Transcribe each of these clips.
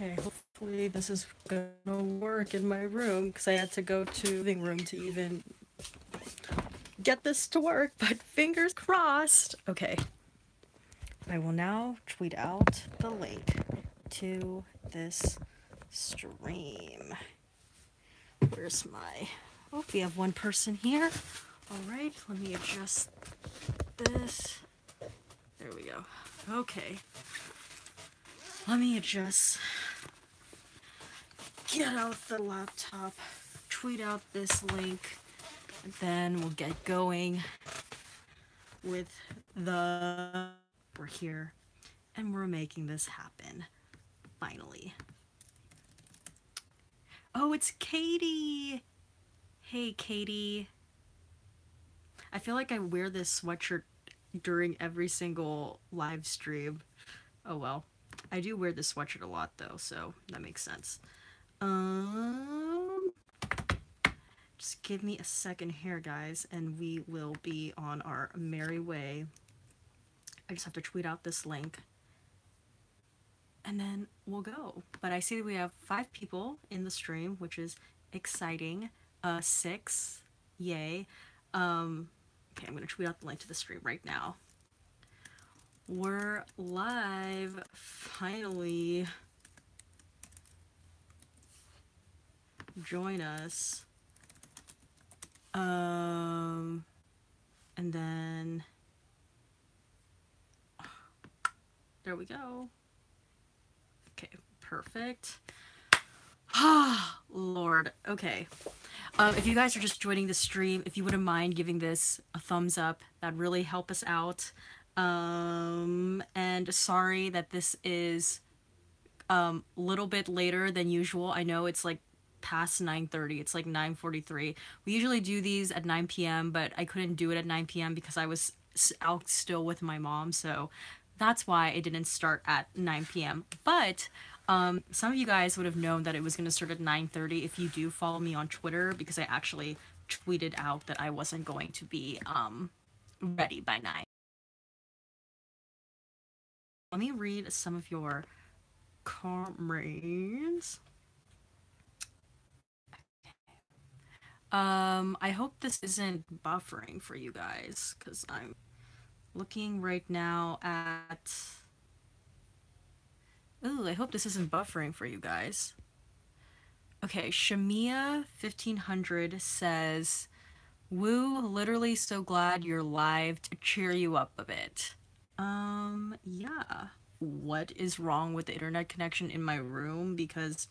Okay, hopefully this is gonna work in my room, because I had to go to the living room to even get this to work, but fingers crossed. Okay. I will now tweet out the link to this stream. Where's my... Oh, we have one person here. Alright, let me adjust this. There we go. Okay. Let me just get out the laptop, tweet out this link, and then we'll get going with the... We're here, and we're making this happen. Finally. Oh, it's Katie! Hey, Katie. I feel like I wear this sweatshirt during every single live stream. Oh well. I do wear this sweatshirt a lot though, so that makes sense. Just give me a second here, guys, and we will be on our merry way. I just have to tweet out this link, and then we'll go. But I see that we have 5 people in the stream, which is exciting. 6, yay. Okay, I'm gonna tweet out the link to the stream right now. We're live, finally. Join us. And then there we go. Okay, perfect. Ah, Lord. Okay. If you guys are just joining the stream, if you wouldn't mind giving this a thumbs up, that'd really help us out. And sorry that this is a little bit later than usual. I know it's like past 9:30. It's like 9:43. We usually do these at 9 p.m., but I couldn't do it at 9 p.m. because I was out still with my mom, so that's why it didn't start at 9 p.m. But some of you guys would have known that it was going to start at 9:30 if you do follow me on Twitter, because I actually tweeted out that I wasn't going to be ready by 9. Let me read some of your comments. I hope this isn't buffering for you guys, because I'm looking right now at... Ooh, I hope this isn't buffering for you guys. Okay, Shamia 1500 says, "Woo, literally so glad you're live to cheer you up a bit." Yeah. What is wrong with the internet connection in my room? Because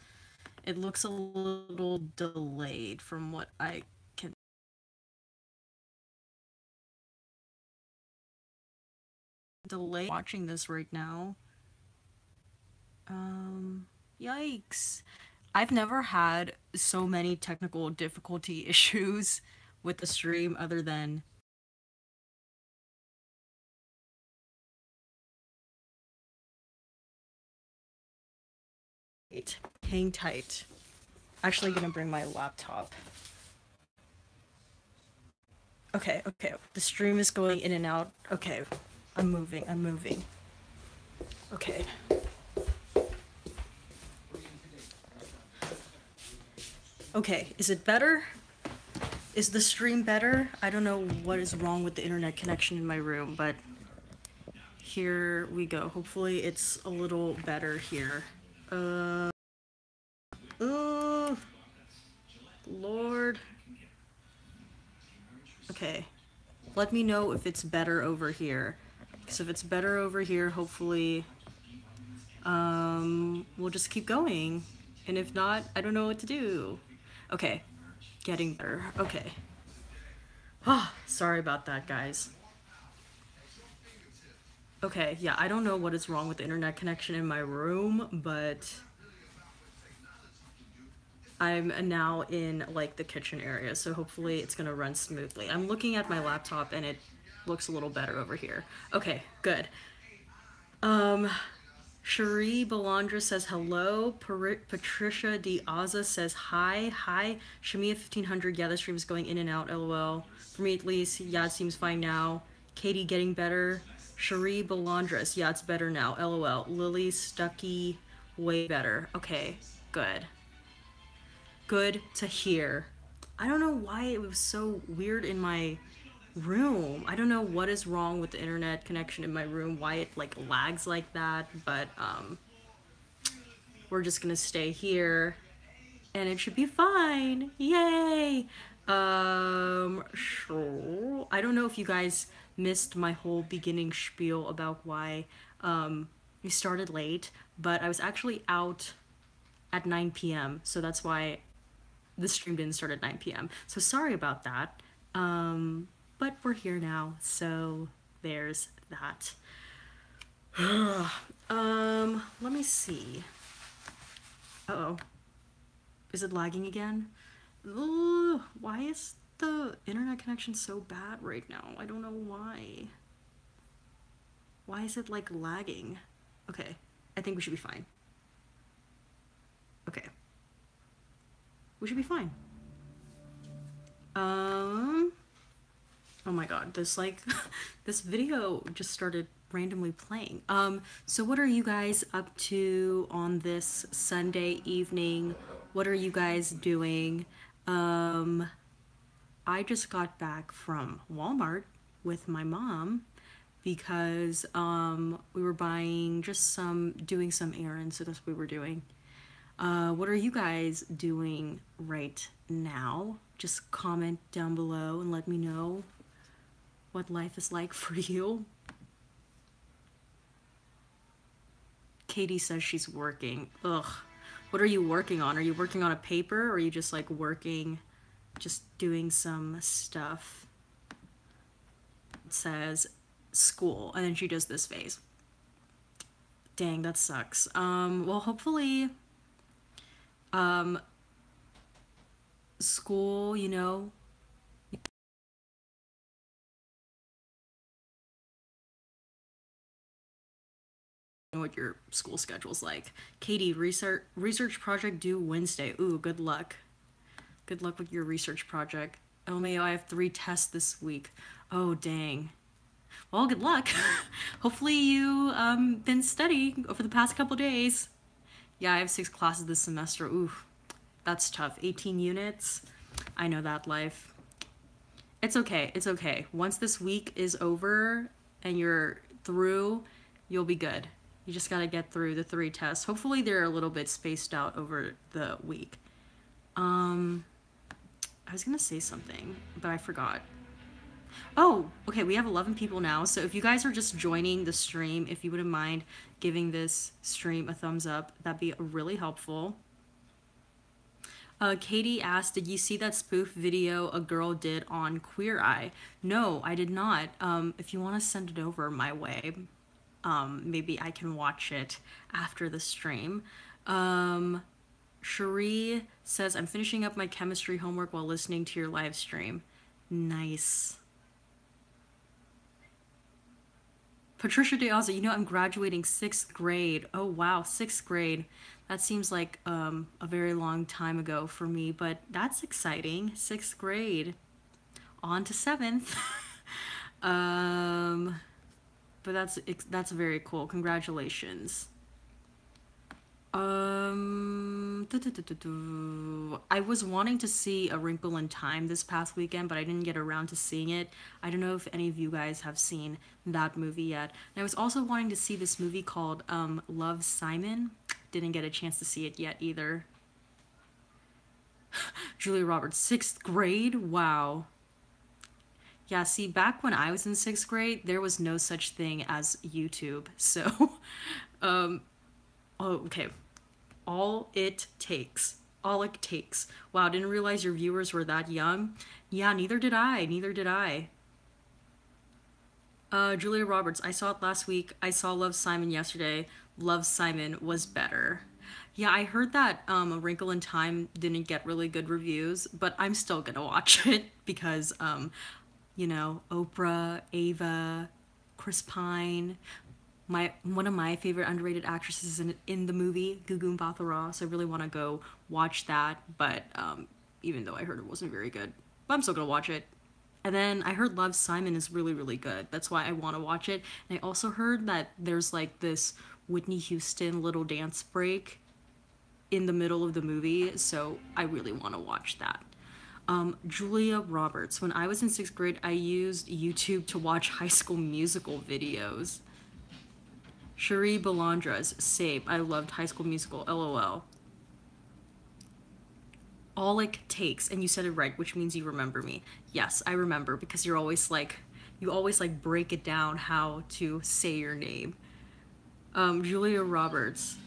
it looks a little delayed from what I can... Delay watching this right now. Yikes. I've never had so many technical difficulty issues with the stream other than... Hang tight. Actually gonna bring my laptop. Okay, the stream is going in and out. Okay, I'm moving. Okay. Okay, is it better? Is the stream better? I don't know what is wrong with the internet connection in my room, but here we go. Hopefully it's a little better here. Lord. Okay. Let me know if it's better over here. Because if it's better over here, hopefully, we'll just keep going. And if not, I don't know what to do. Okay. Getting better. Okay. Ah, sorry about that, guys. Okay, yeah, I don't know what is wrong with the internet connection in my room, but I'm now in, like, the kitchen area, so hopefully it's gonna run smoothly. I'm looking at my laptop and it looks a little better over here. Okay, good. Cherie Belandra says hello. Patricia Diaza says hi. Shamia 1500, yeah, the stream is going in and out, lol. For me at least, yeah, it seems fine now. Katie getting better. Cherie Belandras, yeah, it's better now, lol. Lily Stucky Way better. Okay, good. Good to hear. I don't know why it was so weird in my room. I don't know what is wrong with the internet connection in my room, why it like lags like that, but we're just gonna stay here and it should be fine. Yay! Sure. I don't know if you guys missed my whole beginning spiel about why we started late, but I was actually out at 9 p.m., so that's why the stream didn't start at 9 p.m. So sorry about that. But we're here now, so there's that. Let me see. Uh-oh. Is it lagging again? Ugh, why is the internet connection so bad right now? I don't know why. Why is it like lagging? Okay, I think we should be fine. Okay. We should be fine. Oh my god, this like this video just started randomly playing. So what are you guys up to on this Sunday evening? What are you guys doing? I just got back from Walmart with my mom because we were buying just doing some errands, so that's what we were doing. What are you guys doing right now? Just comment down below and let me know what life is like for you. Katie says she's working. Ugh. What are you working on? Are you working on a paper or are you just like working, just doing some stuff? It says school and then she does this face. Dang, that sucks. Well, hopefully school, you know, what your school schedule's like. Katie, research project due Wednesday. Ooh, good luck. Good luck with your research project. Oh, Mayo, I have 3 tests this week. Oh, dang. Well, good luck. Hopefully you been studying over the past couple days. Yeah, I have 6 classes this semester. Ooh, that's tough. 18 units. I know that life. It's okay. It's okay. Once this week is over and you're through, you'll be good. You just gotta get through the 3 tests. Hopefully they're a little bit spaced out over the week. I was gonna say something, but I forgot. Oh, okay, we have 11 people now, so if you guys are just joining the stream, if you wouldn't mind giving this stream a thumbs up, that'd be really helpful. Katie asked, did you see that spoof video a girl did on Queer Eye? No, I did not. If you want to send it over my way, maybe I can watch it after the stream. Cherie says, I'm finishing up my chemistry homework while listening to your live stream. Nice. Patricia DeAza, you know, I'm graduating 6th grade. Oh, wow, 6th grade. That seems like a very long time ago for me, but that's exciting. 6th grade. On to 7th. But that's very cool. Congratulations. I was wanting to see A Wrinkle in Time this past weekend, but I didn't get around to seeing it. I don't know if any of you guys have seen that movie yet. And I was also wanting to see this movie called Love, Simon. Didn't get a chance to see it yet either. Julia Roberts, 6th grade? Wow. Yeah, see, back when I was in 6th grade, there was no such thing as YouTube. So, oh, okay. All it takes. All it takes. Wow, didn't realize your viewers were that young. Yeah, neither did I. Neither did I. Julia Roberts, I saw it last week. I saw Love, Simon yesterday. Love, Simon was better. Yeah, I heard that A Wrinkle in Time didn't get really good reviews, but I'm still gonna watch it because, you know, Oprah, Ava, Chris Pine, one of my favorite underrated actresses in the movie, Gugu Mbatha-Raw, so I really want to go watch that, but even though I heard it wasn't very good, but I'm still gonna watch it. And then I heard Love, Simon is really, really good. That's why I want to watch it. And I also heard that there's like this Whitney Houston little dance break in the middle of the movie, so I really want to watch that. Julia Roberts. When I was in sixth grade, I used YouTube to watch High School Musical videos. Cherie Belandras. Sabe. I loved High School Musical. LOL. All it takes, and you said it right, which means you remember me. Yes, I remember, because you're always like, you always like break it down how to say your name. Julia Roberts.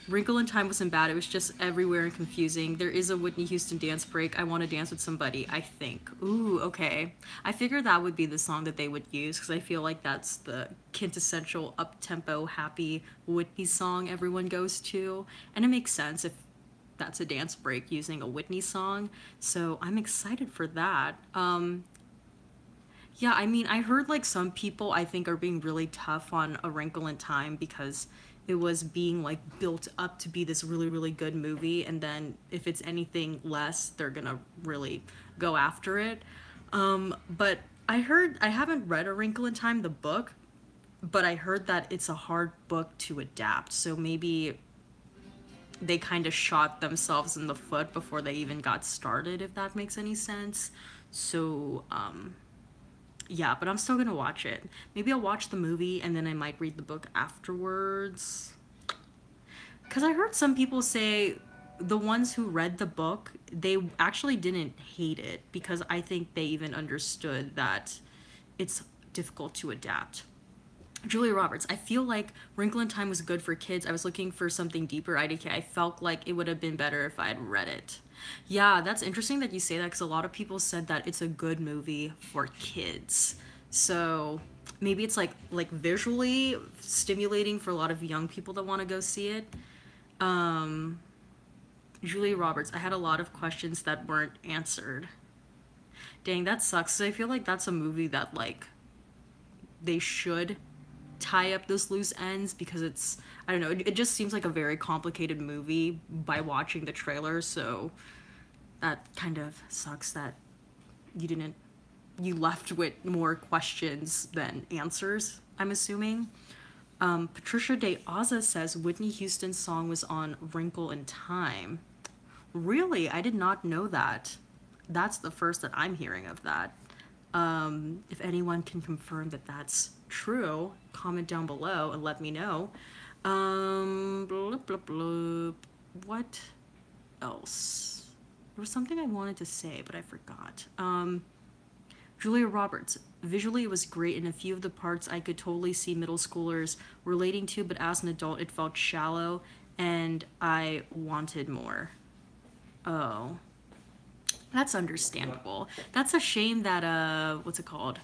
Wrinkle in Time wasn't bad. It was just everywhere and confusing. There is a Whitney Houston dance break. I want to dance with somebody, I think. Ooh, okay. I figured that would be the song that they would use, because I feel like that's the quintessential up-tempo, happy Whitney song everyone goes to. And it makes sense if that's a dance break using a Whitney song. So I'm excited for that. Yeah, I mean, I heard like some people I think are being really tough on A Wrinkle in Time because it was being like built up to be this really, really good movie, and then if it's anything less, they're gonna really go after it. But I heard, I haven't read A Wrinkle in Time, the book, but I heard that it's a hard book to adapt, so maybe they kind of shot themselves in the foot before they even got started, if that makes any sense. So, yeah, but I'm still gonna watch it. Maybe I'll watch the movie and then I might read the book afterwards. Because I heard some people say the ones who read the book, they actually didn't hate it because I think they even understood that it's difficult to adapt. Julia Roberts. I feel like Wrinkle in Time was good for kids. I was looking for something deeper. I felt like it would have been better if I had read it. Yeah, that's interesting that you say that because a lot of people said that it's a good movie for kids. So maybe it's like visually stimulating for a lot of young people that want to go see it. Julia Roberts. I had a lot of questions that weren't answered. Dang, that sucks. 'Cause I feel like that's a movie that like they should tie up those loose ends because it's, I don't know, it just seems like a very complicated movie by watching the trailer, so that kind of sucks that you didn't, you left with more questions than answers, I'm assuming. Patricia De Aza says Whitney Houston's song was on Wrinkle in Time. Really? I did not know that. That's the first that I'm hearing of that. If anyone can confirm that that's true, comment down below and let me know. Bloop, bloop, bloop. What else? There was something I wanted to say, but I forgot. Julia Roberts. Visually, it was great. In a few of the parts, I could totally see middle schoolers relating to, but as an adult, it felt shallow, and I wanted more. Oh. That's understandable. That's a shame that what's it called?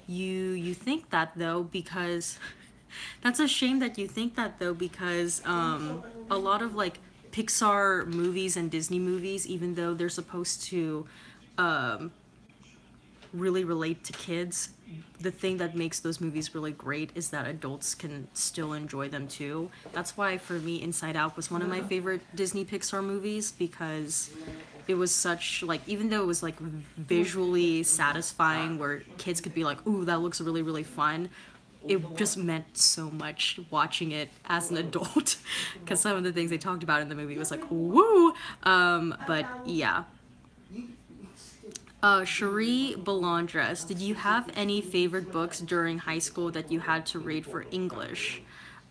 You think that though because that's a shame that you think that though because a lot of like Pixar movies and Disney movies, even though they're supposed to really relate to kids, the thing that makes those movies really great is that adults can still enjoy them too. That's why for me Inside Out was one of my favorite Disney Pixar movies because it was such like, even though it was like visually satisfying where kids could be like, ooh, that looks really, really fun, it just meant so much watching it as an adult because some of the things they talked about in the movie was like, woo. But yeah. Cherie Belandres, did you have any favorite books during high school that you had to read for English?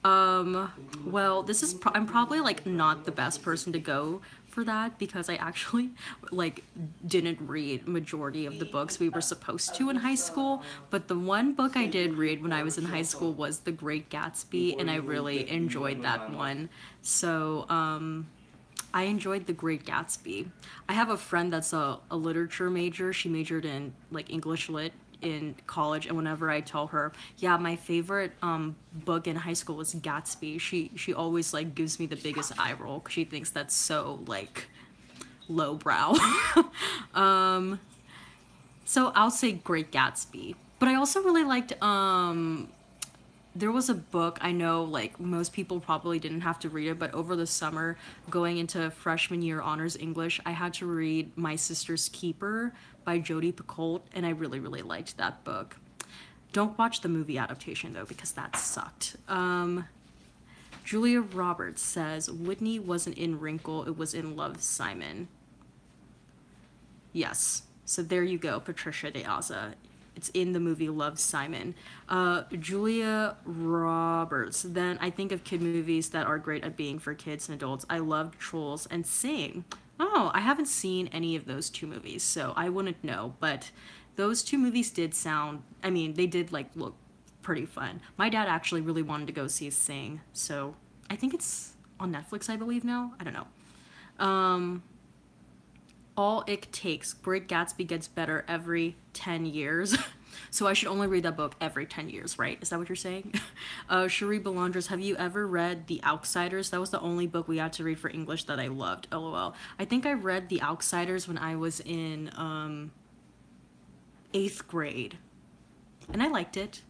Well, this is I'm probably like not the best person to go for that because I actually like didn't read majority of the books we were supposed to in high school, but the one book I did read when I was in high school was The Great Gatsby, and I really enjoyed that one. So, I enjoyed The Great Gatsby. I have a friend that's a literature major. She majored in like English lit in college, and whenever I tell her, yeah, my favorite book in high school was Gatsby, she always like gives me the biggest eye roll because she thinks that's so like lowbrow. So I'll say Great Gatsby. But I also really liked there was a book, I know like most people probably didn't have to read it, but over the summer going into freshman year honors English, I had to read My Sister's Keeper by Jodi Picoult, and I really, really liked that book. Don't watch the movie adaptation, though, because that sucked. Julia Roberts says, Whitney wasn't in Wrinkle, it was in Love, Simon. Yes. So there you go, Patricia de Aza. It's in the movie Love, Simon. Julia Roberts. Then I think of kid movies that are great at being for kids and adults. I loved Trolls and Sing. Oh, I haven't seen any of those two movies, so I wouldn't know. But those two movies did sound, I mean, they did like look pretty fun. My dad actually really wanted to go see Sing, so I think it's on Netflix, I believe now. I don't know. All It Takes. Great Gatsby gets better every 10 years. So I should only read that book every 10 years, right? Is that what you're saying? Cherie Belandres, have you ever read The Outsiders? That was the only book we had to read for English that I loved. LOL. I think I read The Outsiders when I was in 8th grade. And I liked it.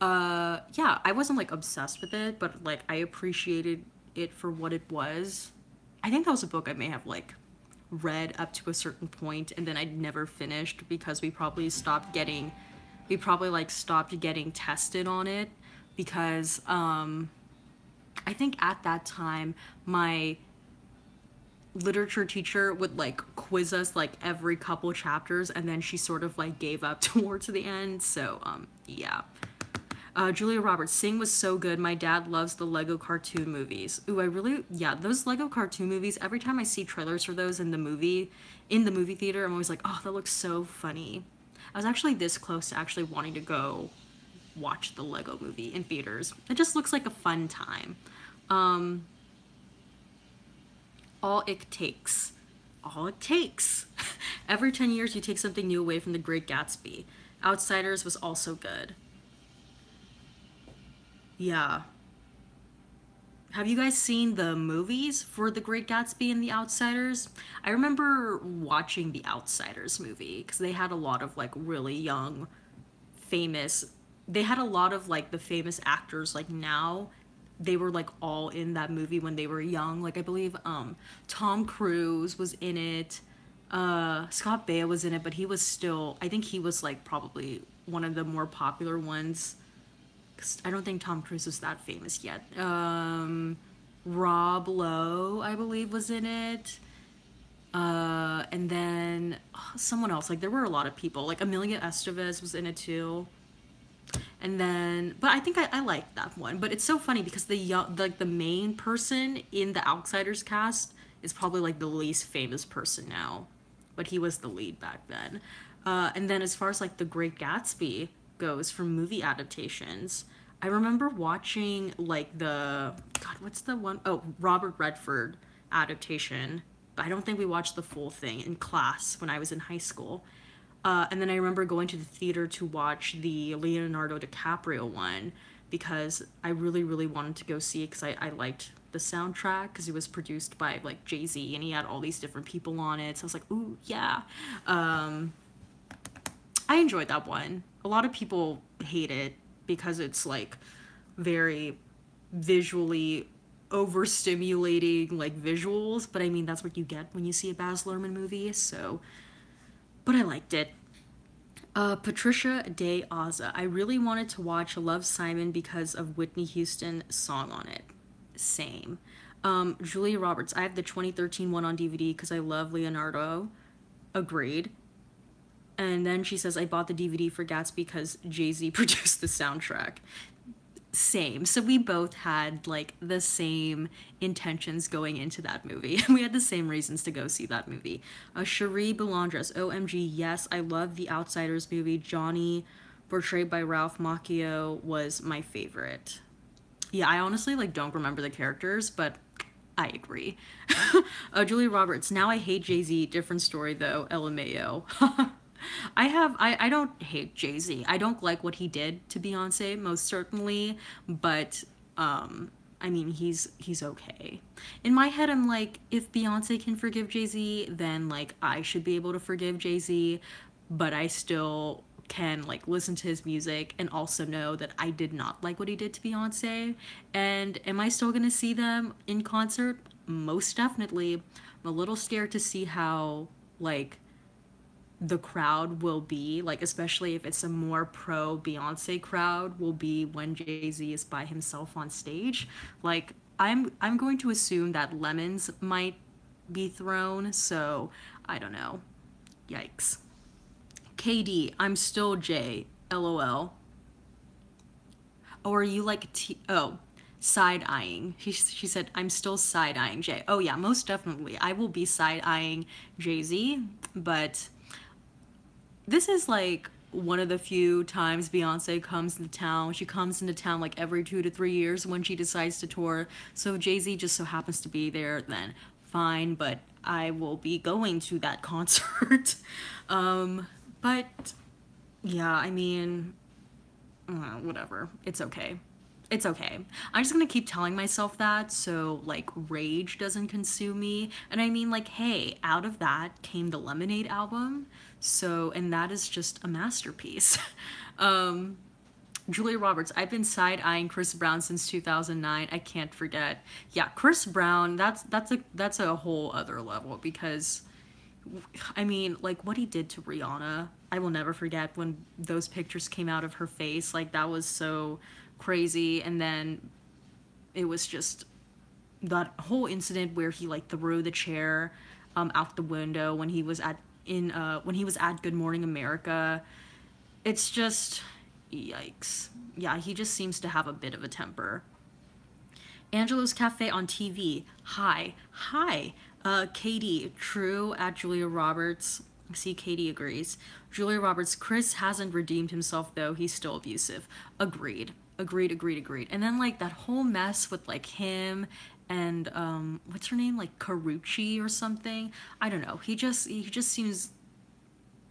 Yeah, I wasn't like obsessed with it, but like I appreciated it for what it was. I think that was a book I may have like read up to a certain point and then I'd never finished because we probably stopped getting tested on it because I think at that time my literature teacher would like quiz us like every couple chapters and then she sort of like gave up towards the end. So yeah. Julia Roberts, Sing was so good. My dad loves the Lego cartoon movies. Ooh, yeah, those Lego cartoon movies, every time I see trailers for those in the movie theater, I'm always like, oh, that looks so funny. I was actually this close to actually wanting to go watch the Lego movie in theaters. It just looks like a fun time. All It Takes. All It Takes. Every 10 years you take something new away from The Great Gatsby. Outsiders was also good. Yeah. Have you guys seen the movies for The Great Gatsby and The Outsiders? I remember watching The Outsiders movie because they had a lot of like really young, famous. They had a lot of like the famous actors like now. They were like all in that movie when they were young. Like I believe Tom Cruise was in it. Scott Baio was in it, but he was still. I think he was like probably one of the more popular ones. I don't think Tom Cruise was that famous yet. Rob Lowe, I believe, was in it. And then someone else. Like, there were a lot of people. Like, Amelia Estevez was in it, too. And then, but I think I liked that one. But it's so funny because the main person in the Outsiders cast is probably, like, the least famous person now. But he was the lead back then. And then as far as, like, The Great Gatsby goes for movie adaptations, I remember watching like what's the one? Oh, Robert Redford adaptation, but I don't think we watched the full thing in class when I was in high school. And then I remember going to the theater to watch the Leonardo DiCaprio one because I really, really wanted to go see it because I liked the soundtrack because it was produced by like Jay-Z and he had all these different people on it. So I was like, ooh, yeah. I enjoyed that one. A lot of people hate it because it's like very visually overstimulating like visuals, but I mean that's what you get when you see a Baz Luhrmann movie, so but I liked it. Patricia de Aza. I really wanted to watch Love, Simon because of Whitney Houston's song on it. Same. Julia Roberts. I have the 2013 one on DVD because I love Leonardo. Agreed. And then she says, I bought the DVD for Gatsby because Jay-Z produced the soundtrack. Same. So we both had, like, the same intentions going into that movie. We had the same reasons to go see that movie. Cherie Belandres, OMG, yes, I love the Outsiders movie. Johnny, portrayed by Ralph Macchio, was my favorite. Yeah, I honestly, like, don't remember the characters, but I agree. Julia Roberts, now I hate Jay-Z. Different story, though. LMAO. I don't hate Jay-Z. I don't like what he did to Beyonce, most certainly, but I mean, he's okay. In my head, I'm like, if Beyonce can forgive Jay-Z, then like I should be able to forgive Jay-Z, but I still can like listen to his music and also know that I did not like what he did to Beyonce. And am I still gonna see them in concert? Most definitely. I'm a little scared to see how like the crowd will be, like, especially if it's a more pro Beyonce crowd, will be when Jay-Z is by himself on stage. Like, I'm going to assume that lemons might be thrown, so I don't know. Yikes. KD, I'm still Jay. LOL. Or are you like side eyeing? She said, I'm still side eyeing Jay. Oh, yeah, most definitely. I will be side eyeing Jay Z, but this is like one of the few times Beyonce comes into town. She comes into town like every 2 to 3 years when she decides to tour. So if Jay Z just so happens to be there, then fine, but I will be going to that concert. But yeah, I mean, whatever. It's okay. It's okay. I'm just gonna keep telling myself that so like rage doesn't consume me. And I mean, like, hey, out of that came the Lemonade album. So, and that is just a masterpiece. um, Julia Roberts, I've been side eyeing Chris Brown since 2009. I can't forget. Yeah, Chris Brown. That's a whole other level because I mean, like what he did to Rihanna, I will never forget when those pictures came out of her face. Like that was so crazy. And then it was just that whole incident where he like threw the chair out the window when he was at Good Morning America. It's just yikes. Yeah, he just seems to have a bit of a temper. Angelo's Cafe on TV. Hi. Hi. Katie. True at Julia Roberts. See, Katie agrees. Julia Roberts. Chris hasn't redeemed himself, though. He's still abusive. Agreed. Agreed, agreed, agreed. And then, like, that whole mess with, like, him and, what's her name? Like, Karuchi or something? I don't know. He just seems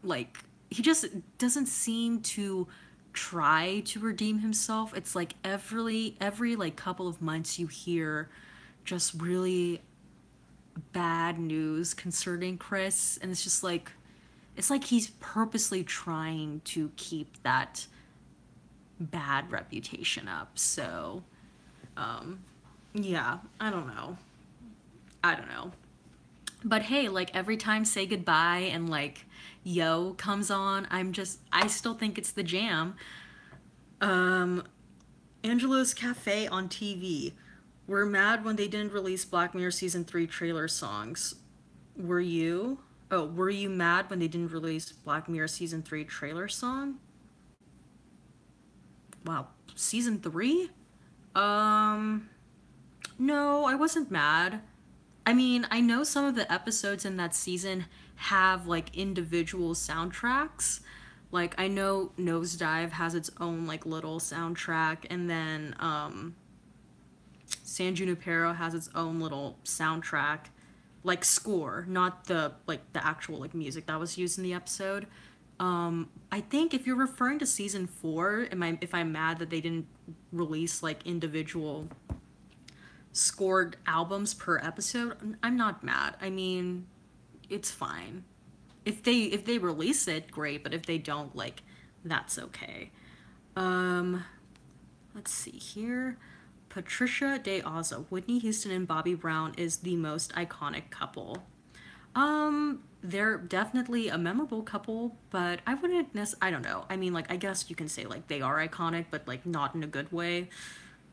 like he just doesn't seem to try to redeem himself. It's like every like couple of months you hear just really bad news concerning Chris, and it's like he's purposely trying to keep that bad reputation up. So, yeah, I don't know. I don't know. But hey, like every time Say Goodbye and like Yo comes on, I still think it's the jam. Um, Angelo's Cafe on TV. We're mad when they didn't release Black Mirror season 3 trailer songs. Were you? Oh, were you mad when they didn't release Black Mirror season 3 trailer song? Wow, season 3? Um, no, I wasn't mad. I mean, I know some of the episodes in that season have like individual soundtracks. Like I know Nosedive has its own like little soundtrack, and then San Junipero has its own little soundtrack, like score, not the actual like music that was used in the episode. I think if you're referring to season 4, if I'm mad that they didn't release like individual scored albums per episode, I'm not mad. I mean, it's fine. If they release it, great, but if they don't, like that's okay. Um let's see here. Patricia De Aza, Whitney Houston and Bobby Brown is the most iconic couple. They're definitely a memorable couple, but I wouldn't I don't know. I mean, like I guess you can say like they are iconic, but like not in a good way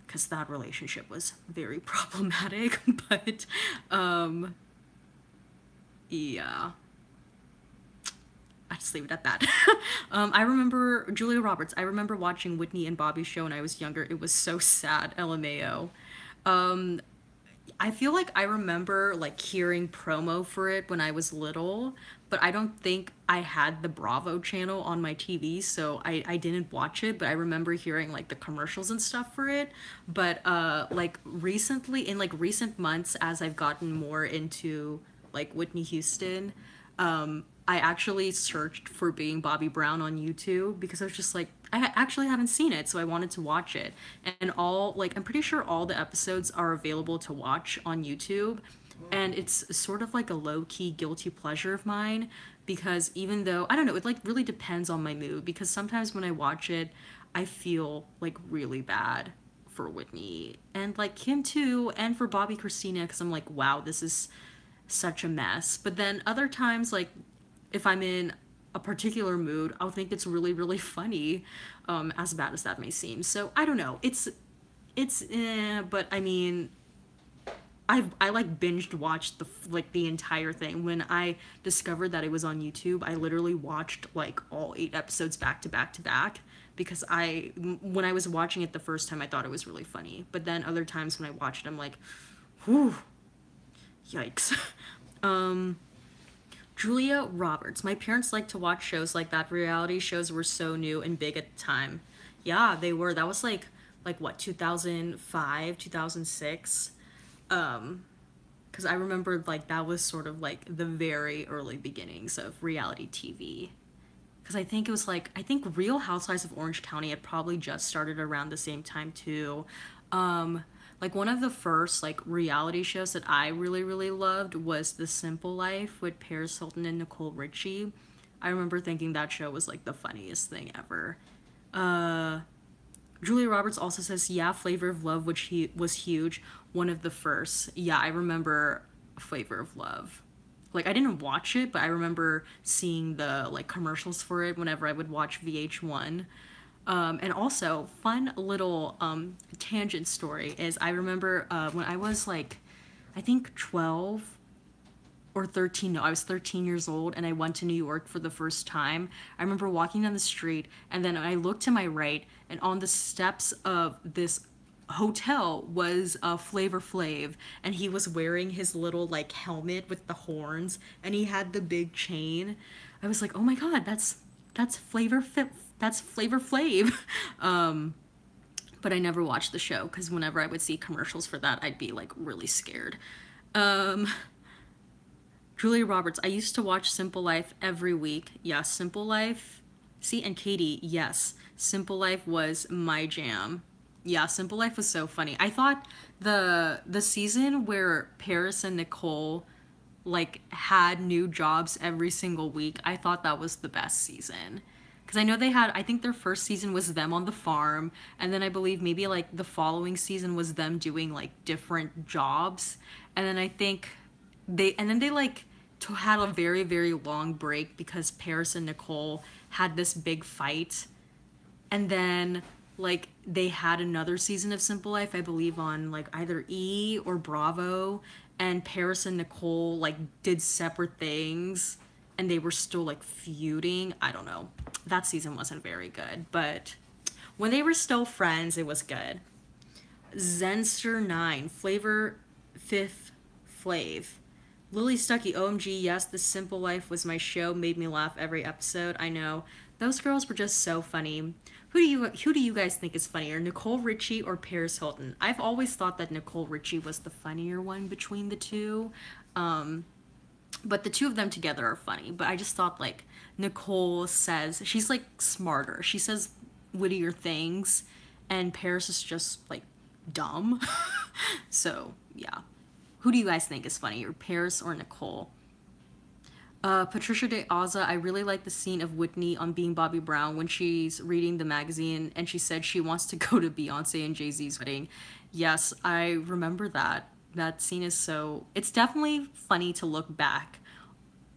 because that relationship was very problematic. But yeah, I just leave it at that. I remember Julia Roberts. I remember watching Whitney and Bobby's show when I was younger. It was so sad. LMAO. Um, I feel like I remember like hearing promo for it when I was little, but I don't think I had the Bravo channel on my TV, so I didn't watch it, but I remember hearing like the commercials and stuff for it. But like recently in like recent months as I've gotten more into like Whitney Houston, I actually searched for Being Bobby Brown on YouTube because I was just like, actually haven't seen it, so I wanted to watch it. And all, like, I'm pretty sure all the episodes are available to watch on YouTube. And it's sort of like a low key guilty pleasure of mine because even though, I don't know, it like really depends on my mood because sometimes when I watch it, I feel like really bad for Whitney and like him too, and for Bobby Christina because I'm like, wow, this is such a mess. But then other times, like if I'm in a particular mood, I'll think it's really, really funny, as bad as that may seem. So I don't know. But I mean, I like binged watched the entire thing. When I discovered that it was on YouTube, I literally watched like all 8 episodes back to back to back because when I was watching it the first time, I thought it was really funny. But then other times when I watched it, I'm like, whew, yikes. Julia Roberts. My parents liked to watch shows like that. Reality shows were so new and big at the time. Yeah, they were. That was like what, 2005, 2006. Because I remember like that was sort of like the very early beginnings of reality TV. Because I think Real Housewives of Orange County had probably just started around the same time too. Like one of the first like reality shows that I really really loved was The Simple Life with Paris Hilton and Nicole Richie. I remember thinking that show was like the funniest thing ever. Julia Roberts also says, yeah, Flavor of Love, which he was huge, one of the first. Yeah, I remember Flavor of Love. Like I didn't watch it, but I remember seeing the like commercials for it whenever I would watch VH1. And also, fun little tangent story is I remember when I was like, I think 12 or 13. No, I was 13 years old and I went to New York for the first time. I remember walking down the street and then I looked to my right and on the steps of this hotel was Flavor Flav, and he was wearing his little like helmet with the horns and he had the big chain. I was like, "Oh my god, that's that's Flavor Flav." But I never watched the show cuz whenever I would see commercials for that, I'd be like really scared. Um Julia Roberts, I used to watch Simple Life every week. Yeah, Simple Life. See, and Katie, yes, Simple Life was my jam. Yeah, Simple Life was so funny. I thought the season where Paris and Nicole like had new jobs every single week, I thought that was the best season. Because I know they had, I think their first season was them on the farm, and then I believe maybe like the following season was them doing like different jobs, and then I think they like had a very very long break because Paris and Nicole had this big fight, and then like they had another season of Simple Life, I believe on like either E or Bravo, and Paris and Nicole like did separate things and they were still like feuding. I don't know. That season wasn't very good, but when they were still friends, it was good. Zenster 9, Flavor Fifth Flav. Lily Stuckey, OMG, yes, The Simple Life was my show, made me laugh every episode. I know. Those girls were just so funny. Who do you guys think is funnier, Nicole Richie or Paris Hilton? I've always thought that Nicole Richie was the funnier one between the two. But the two of them together are funny. But I just thought like Nicole says, she's like smarter. She says wittier things, and Paris is just like dumb. So yeah. Who do you guys think is funnier, Paris or Nicole? Patricia de Aza, I really like the scene of Whitney on Being Bobby Brown when she's reading the magazine and she said she wants to go to Beyonce and Jay-Z's wedding. Yes, I remember that. That scene is so... It's definitely funny to look back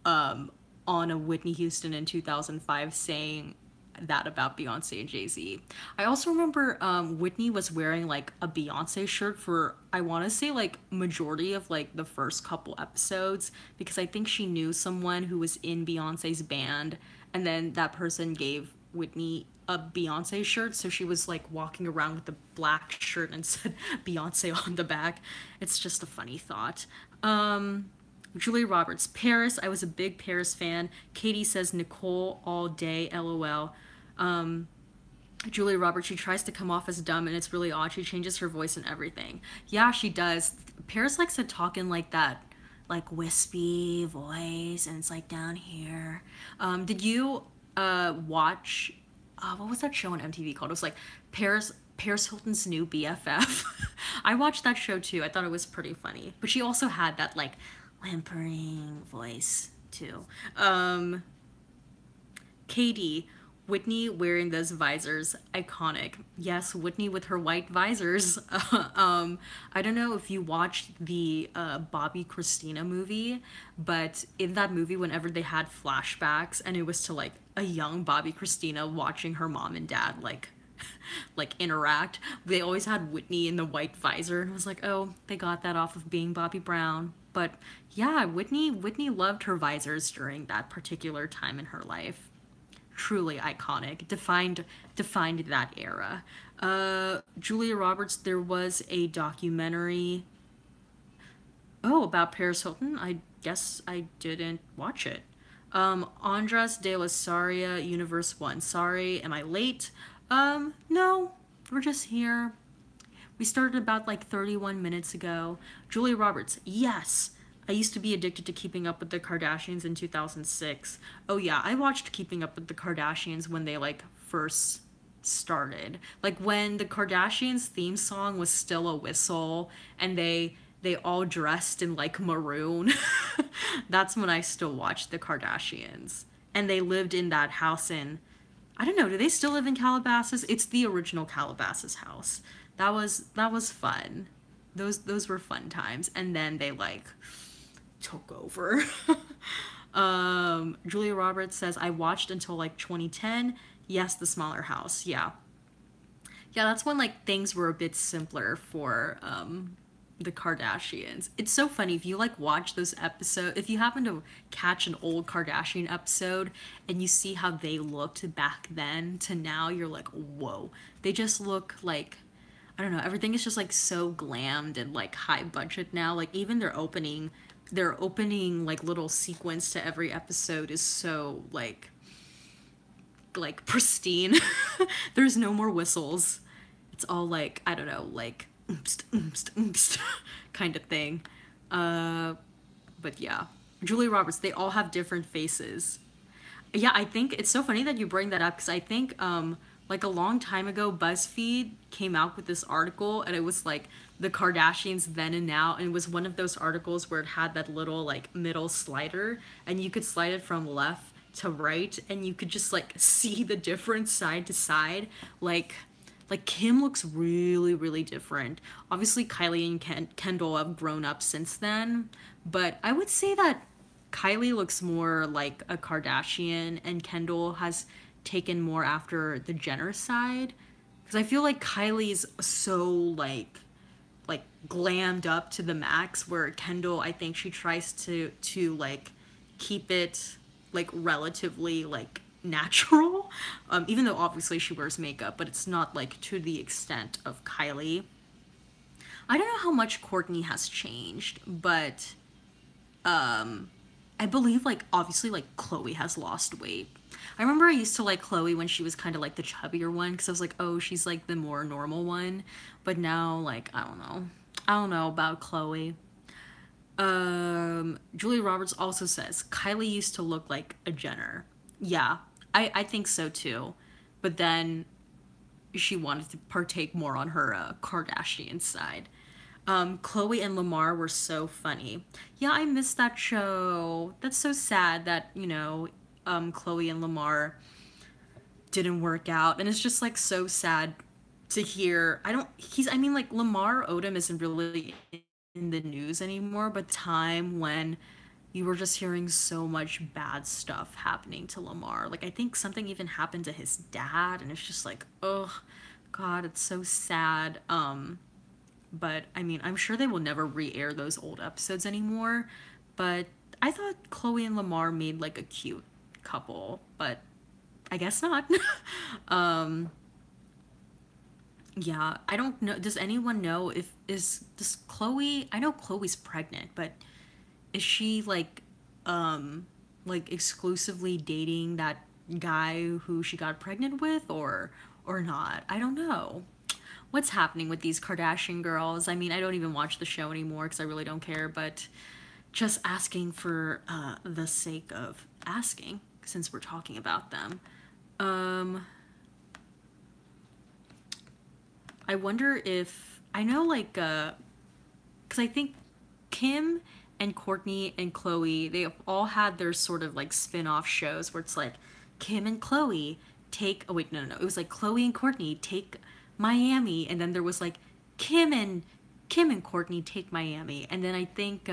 on a Whitney Houston in 2005 saying that about Beyonce and Jay-Z. I also remember Whitney was wearing like a Beyonce shirt for, I want to say like majority of like the first couple episodes, because I think she knew someone who was in Beyonce's band, and then that person gave Whitney a Beyonce shirt, so she was like walking around with a black shirt and said Beyonce on the back. It's just a funny thought. Julia Roberts, Paris. I was a big Paris fan. Katie says Nicole all day, LOL. Julia Roberts, she tries to come off as dumb and it's really odd. She changes her voice and everything. Yeah, she does. Paris likes to talk in like that, like wispy voice, and it's like down here. Did you watch? What was that show on MTV called? It was like Paris Hilton's new BFF. I watched that show too. I thought it was pretty funny. But she also had that like whimpering voice too. Katie, Whitney wearing those visors, iconic. Yes, Whitney with her white visors. I don't know if you watched the Bobby Christina movie, but in that movie, whenever they had flashbacks and it was to like a young Bobby Christina watching her mom and dad like interact, they always had Whitney in the white visor, and I was like, oh, they got that off of being Bobby Brown. But yeah, Whitney loved her visors during that particular time in her life. Truly iconic, defined that era. Julia Roberts, there was a documentary, oh, about Paris Hilton. I guess I didn't watch it. Andras de la Saria, Universe 1. Sorry, am I late? No, we're just here. We started about like 31 minutes ago. Julia Roberts, yes. I used to be addicted to Keeping Up with the Kardashians in 2006. Oh yeah, I watched Keeping Up with the Kardashians when they like first started. Like when the Kardashians theme song was still a whistle and they all dressed in like maroon. That's when I still watched the Kardashians. And they lived in that house in, I don't know, do they still live in Calabasas? It's the original Calabasas house. That was fun. Those were fun times. And then they like took over. Julia Roberts says I watched until like 2010. Yes, the smaller house. Yeah. Yeah, that's when like things were a bit simpler for the Kardashians. It's so funny if you like watch those episodes, if you happen to catch an old Kardashian episode and you see how they looked back then to now, you're like, whoa. They just look like, I don't know, everything is just like so glammed and like high budget now. Like even their opening like little sequence to every episode is so like pristine. There's no more whistles. It's all like, I don't know, like oomst, oomst, oomst kind of thing. But yeah, Julia Roberts, they all have different faces. Yeah, I think it's so funny that you bring that up because I think like a long time ago BuzzFeed came out with this article and it was like the Kardashians then and now, and it was one of those articles where it had that little like middle slider and you could slide it from left to right and you could just like see the difference side to side. Like Kim looks really really different. Obviously Kylie and Kendall have grown up since then, but I would say that Kylie looks more like a Kardashian and Kendall has taken more after the Jenner side, because I feel like Kylie's so like glammed up to the max, where Kendall, I think she tries to like keep it like relatively like natural, even though obviously she wears makeup, but it's not like to the extent of Kylie. I don't know how much Courtney has changed, but I believe like obviously like Chloe has lost weight. I remember I used to like Chloe when she was kind of like the chubbier one because I was like, oh, she's like the more normal one. But now like I don't know. I don't know about Chloe. Julia Roberts also says Kylie used to look like a Jenner. Yeah, I think so too. But then she wanted to partake more on her Kardashian side. Chloe and Lamar were so funny. Yeah, I missed that show. That's so sad that, Chloe and Lamar didn't work out. And it's just like so sad to hear. I mean, like Lamar Odom isn't really in the news anymore, but time when you were just hearing so much bad stuff happening to Lamar. Like, I think something even happened to his dad, and it's just like, oh, God, it's so sad. But I mean, I'm sure they will never re-air those old episodes anymore. But I thought Chloe and Lamar made like a cute couple, but I guess not. um, yeah, I don't know. Does anyone know if does Chloe? I know Chloe's pregnant, but is she like exclusively dating that guy who she got pregnant with, or not? I don't know what's happening with these Kardashian girls. I mean, I don't even watch the show anymore because I really don't care, but just asking for the sake of asking, since we're talking about them. I wonder if, I know like, because I think Kim and Courtney and Chloe, they all had their sort of like spin-off shows where it's like Kim and Chloe take, oh wait, no, it was like Chloe and Courtney take Miami, and then there was like Kim and Kim and Courtney take Miami, and then I think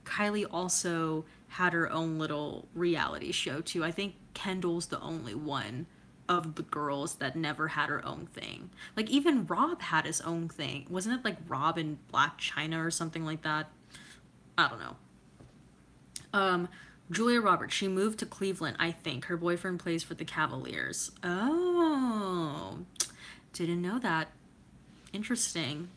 Kylie also had her own little reality show too. I think Kendall's the only one of the girls that never had her own thing. Like even Rob had his own thing. Wasn't it like Rob in Black China or something like that? I don't know. Um, Julia Roberts, she moved to Cleveland, I think. Her boyfriend plays for the Cavaliers. Oh, didn't know that. Interesting.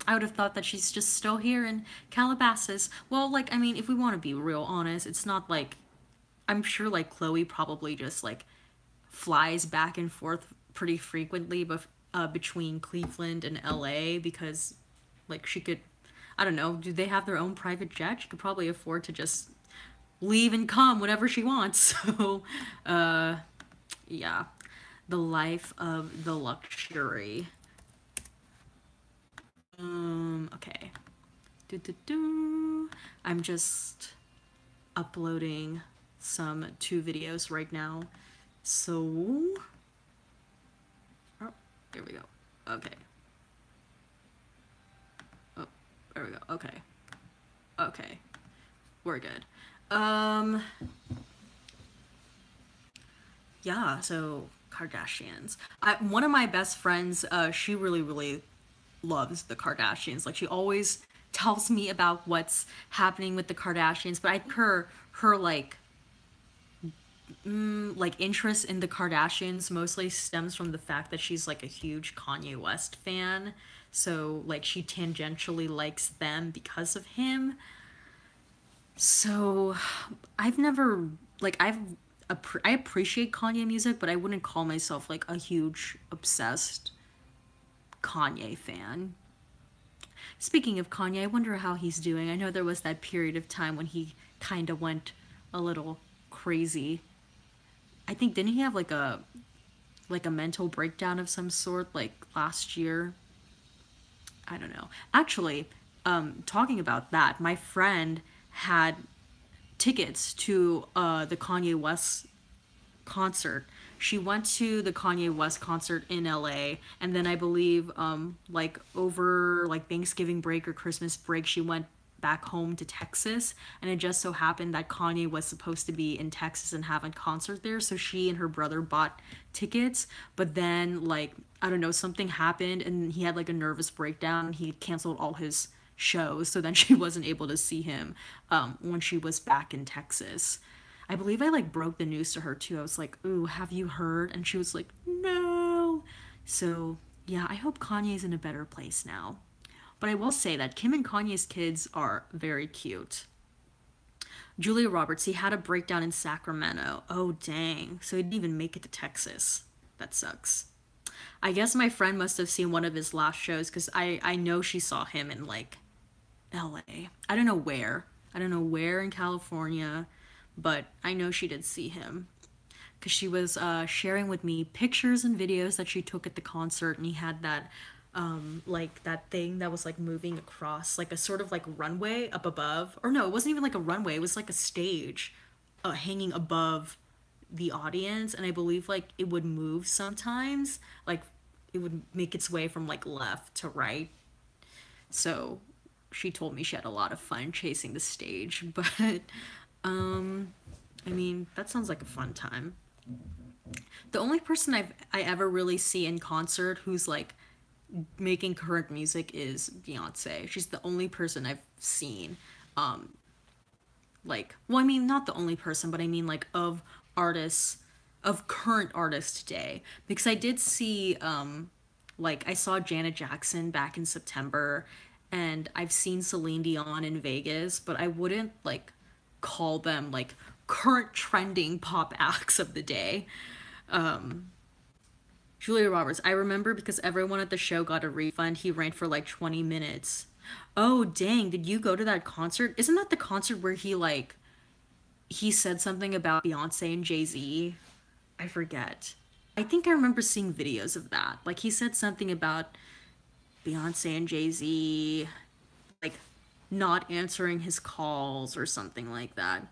I would have thought that she's just still here in Calabasas. Well, like, I mean, if we want to be real honest, it's not like, I'm sure like Chloe probably just like flies back and forth pretty frequently between Cleveland and LA because like she could, I don't know, do they have their own private jet? She could probably afford to just leave and come whenever she wants. So, yeah, the life of the luxury. Okay. I'm just uploading some 2 videos right now. So, oh, there we go. Okay. Oh, there we go. Okay. Okay. We're good. Yeah, so Kardashians. One of my best friends, she really loves the Kardashians. Like she always tells me about what's happening with the Kardashians, but I think her like interest in the Kardashians mostly stems from the fact that she's like a huge Kanye West fan. So like she tangentially likes them because of him. So I've never like I appreciate Kanye music, but I wouldn't call myself like a huge obsessed Kanye fan. Speaking of Kanye, I wonder how he's doing. I know there was that period of time when he kind of went a little crazy. I think didn't he have like a mental breakdown of some sort like last year? I don't know. Actually, talking about that, my friend had tickets to the Kanye West concert. She went to the Kanye West concert in LA, and then I believe like over like Thanksgiving break or Christmas break she went back home to Texas, and it just so happened that Kanye was supposed to be in Texas and have a concert there, so she and her brother bought tickets, but then like I don't know, something happened and he had like a nervous breakdown. He canceled all his shows, so then she wasn't able to see him when she was back in Texas. I believe I like broke the news to her too. I was like, "Ooh, have you heard?" And she was like, "No." So, yeah, I hope Kanye's in a better place now. But I will say that Kim and Kanye's kids are very cute. Julia Roberts, he had a breakdown in Sacramento. Oh, dang. So he didn't even make it to Texas. That sucks. I guess my friend must have seen one of his last shows because I know she saw him in like LA. I don't know where. I don't know where in California, but I know she did see him because she was sharing with me pictures and videos that she took at the concert, and he had that like that thing that was like moving across like a sort of like runway up above, or no, it wasn't even like a runway, it was like a stage hanging above the audience, and I believe like it would move sometimes, like it would make its way from like left to right. So she told me she had a lot of fun chasing the stage, but I mean, that sounds like a fun time. The only person I ever really see in concert who's like making current music is Beyonce. She's the only person I've seen. Like, well, I mean, not the only person, but I mean like of artists, of current artists today. Because I did see like I saw Janet Jackson back in September, and I've seen Celine Dion in Vegas, but I wouldn't like call them like current trending pop acts of the day. Julia Roberts, I remember because everyone at the show got a refund. He ran for like 20 minutes. Oh, dang, did you go to that concert? Isn't that the concert where he said something about Beyonce and Jay-Z? I forget. I think I remember seeing videos of that. Like he said something about Beyonce and Jay-Z like not answering his calls or something like that.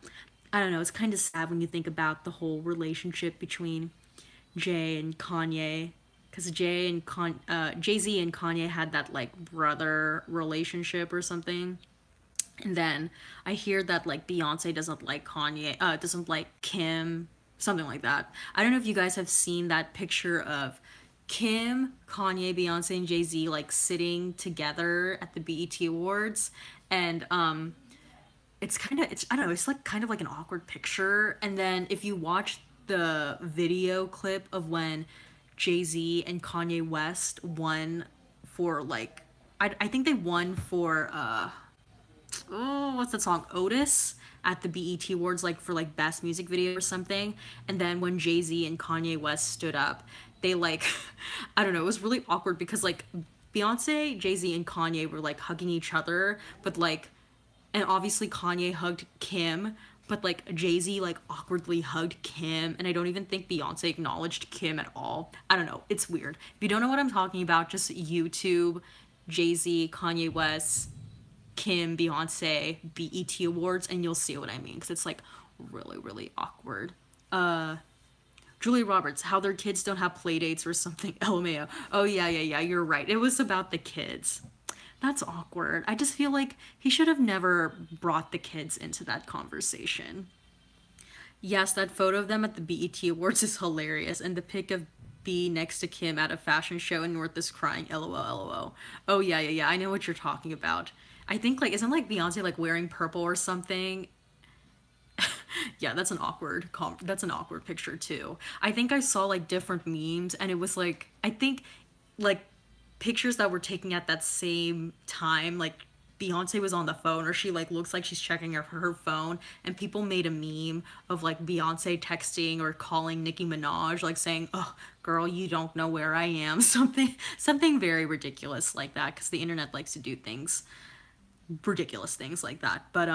I don't know, it's kind of sad when you think about the whole relationship between Jay and Kanye, because Jay-Z and Kanye had that like brother relationship or something. And then I hear that like Beyonce doesn't like Kanye, doesn't like Kim, something like that. I don't know if you guys have seen that picture of Kim, Kanye, Beyonce, and Jay Z like sitting together at the BET Awards, and it's I don't know, it's like kind of like an awkward picture. And then if you watch the video clip of when Jay Z and Kanye West won for like I think they won for oh, what's that song? Otis at the BET Awards, like for like best music video or something. And then when Jay Z and Kanye West stood up, they like, I don't know, it was really awkward because like Beyonce, Jay Z, and Kanye were like hugging each other, but like, and obviously Kanye hugged Kim. But like Jay Z like awkwardly hugged Kim, and I don't even think Beyonce acknowledged Kim at all. I don't know, it's weird. If you don't know what I'm talking about, just YouTube Jay Z, Kanye West, Kim, Beyonce, BET Awards, and you'll see what I mean, because it's like really, really awkward. Julie Roberts, how their kids don't have play dates or something. LMAO. Oh, yeah, you're right. It was about the kids. That's awkward. I just feel like he should have never brought the kids into that conversation. Yes, that photo of them at the BET Awards is hilarious, and the pic of B next to Kim at a fashion show in North is crying. LOL, LOL. Oh yeah. I know what you're talking about. I think like isn't like Beyonce like wearing purple or something? Yeah, that's an awkward picture too. I think I saw like different memes, and it was like I think like pictures that were taken at that same time, like Beyonce was on the phone, or she like looks like she's checking her phone, and people made a meme of like Beyonce texting or calling Nicki Minaj, like saying, "Oh, girl, you don't know where I am," something very ridiculous like that, because the internet likes to do things, ridiculous things like that. But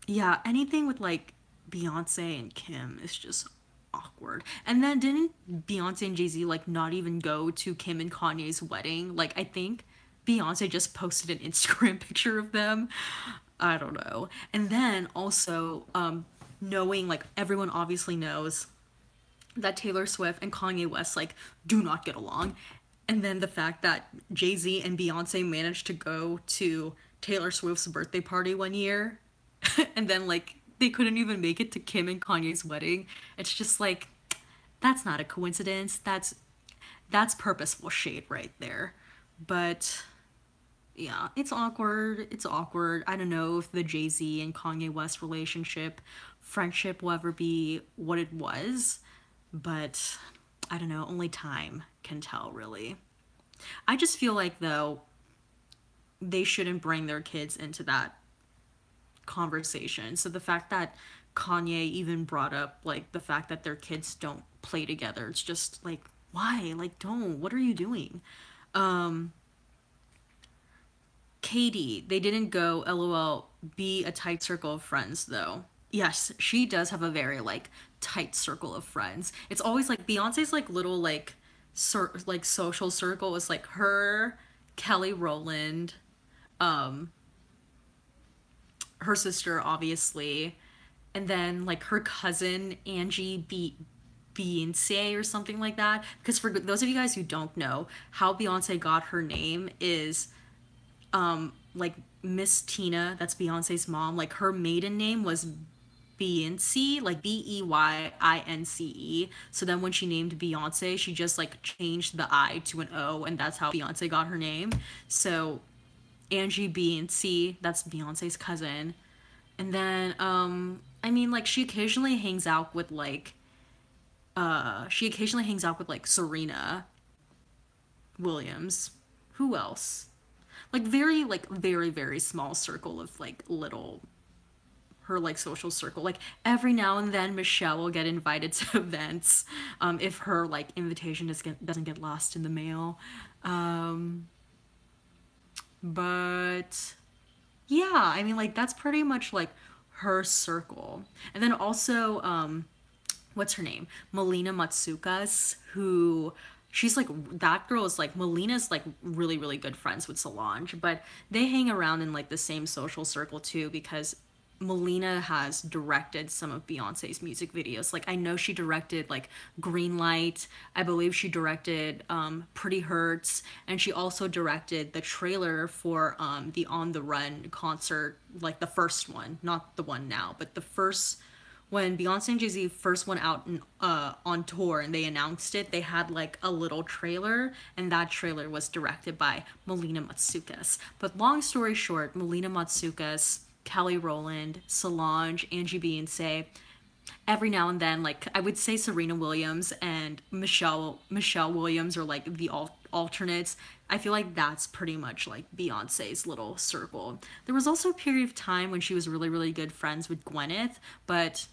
yeah, anything with like Beyonce and Kim is just awkward. And then didn't Beyonce and Jay-Z like not even go to Kim and Kanye's wedding? Like I think Beyonce just posted an Instagram picture of them. I don't know. And then also knowing like everyone obviously knows that Taylor Swift and Kanye West like do not get along. And then the fact that Jay-Z and Beyonce managed to go to Taylor Swift's birthday party one year and then like they couldn't even make it to Kim and Kanye's wedding. It's just like that's not a coincidence. That's purposeful shade right there. But yeah, it's awkward. It's awkward. I don't know if the Jay-Z and Kanye West relationship, friendship will ever be what it was, but I don't know, only time can tell really. I just feel like though they shouldn't bring their kids into that conversation. So the fact that Kanye even brought up like the fact that their kids don't play together, it's just like why? Like don't. What are you doing? Katie, they didn't go LOL be a tight circle of friends though. Yes, she does have a very like tight circle of friends. It's always like Beyonce's like little like like social circle is like her, Kelly Rowland, her sister obviously, and then like her cousin Angie Beyonce or something like that. Because for those of you guys who don't know, how Beyonce got her name is like Miss Tina, that's Beyonce's mom, like her maiden name was Beyonce, like Beyince. So then when she named Beyonce, she just like changed the I to an O, and that's how Beyonce got her name. So Angie Beyonce, that's Beyonce's cousin. And then I mean like she occasionally hangs out with like Serena Williams. Who else? Like very very small circle of like little her like social circle. Like every now and then Michelle will get invited to events if her like invitation doesn't get lost in the mail. But yeah, I mean like that's pretty much like her circle. And then also what's her name? Melina Matsukas, who she's like that girl is like Melina's like really really good friends with Solange, but they hang around in like the same social circle too because Melina has directed some of Beyonce's music videos. Like I know she directed like Green Light. I believe she directed Pretty Hurts, and she also directed the trailer for the On the Run concert, like the first one, not the one now, but the first when Beyonce and Jay-Z first went out on tour and they announced it, they had like a little trailer, and that trailer was directed by Melina Matsoukas. But long story short, Melina Matsoukas, Kelly Rowland, Solange, Angie Beyonce, every now and then, like I would say Serena Williams and Michelle Williams are like the alternates. I feel like that's pretty much like Beyonce's little circle. There was also a period of time when she was really, really good friends with Gwyneth, but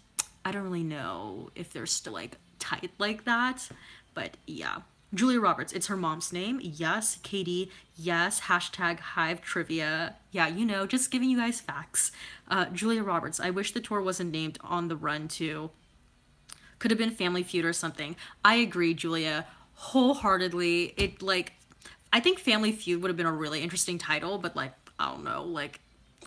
I don't really know if they're still like tight like that. But yeah. Julia Roberts, it's her mom's name. Yes. Katie, yes. Hashtag Hive Trivia. Yeah, you know, just giving you guys facts. Julia Roberts, I wish the tour wasn't named On the Run too. Could have been Family Feud or something. I agree, Julia, wholeheartedly. It like, I think Family Feud would have been a really interesting title, but like, I don't know, like,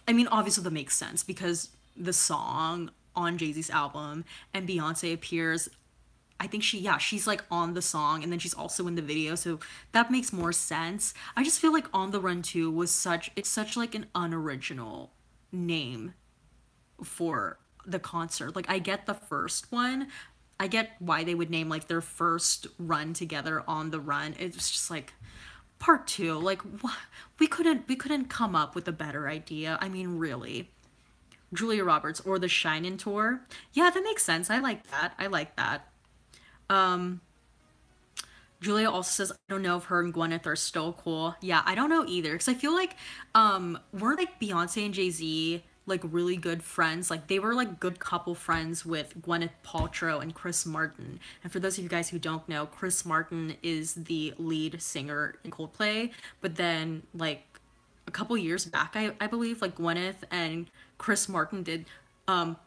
I mean, obviously that makes sense because the song on Jay-Z's album and Beyonce appears. I think she's like on the song and then she's also in the video, so that makes more sense. I just feel like On the Run 2 was it's such like an unoriginal name for the concert. Like I get the first one. I get why they would name like their first run together On the Run. It's just like part 2. Like we couldn't come up with a better idea. I mean, really. Julia Roberts or the Shine-In tour. Yeah, that makes sense. I like that. I like that. Julia also says, I don't know if her and Gwyneth are still cool. Yeah, I don't know either. Because I feel like, weren't like Beyonce and Jay-Z like really good friends? Like they were like good couple friends with Gwyneth Paltrow and Chris Martin. And for those of you guys who don't know, Chris Martin is the lead singer in Coldplay. But then like a couple years back, I believe like Gwyneth and Chris Martin did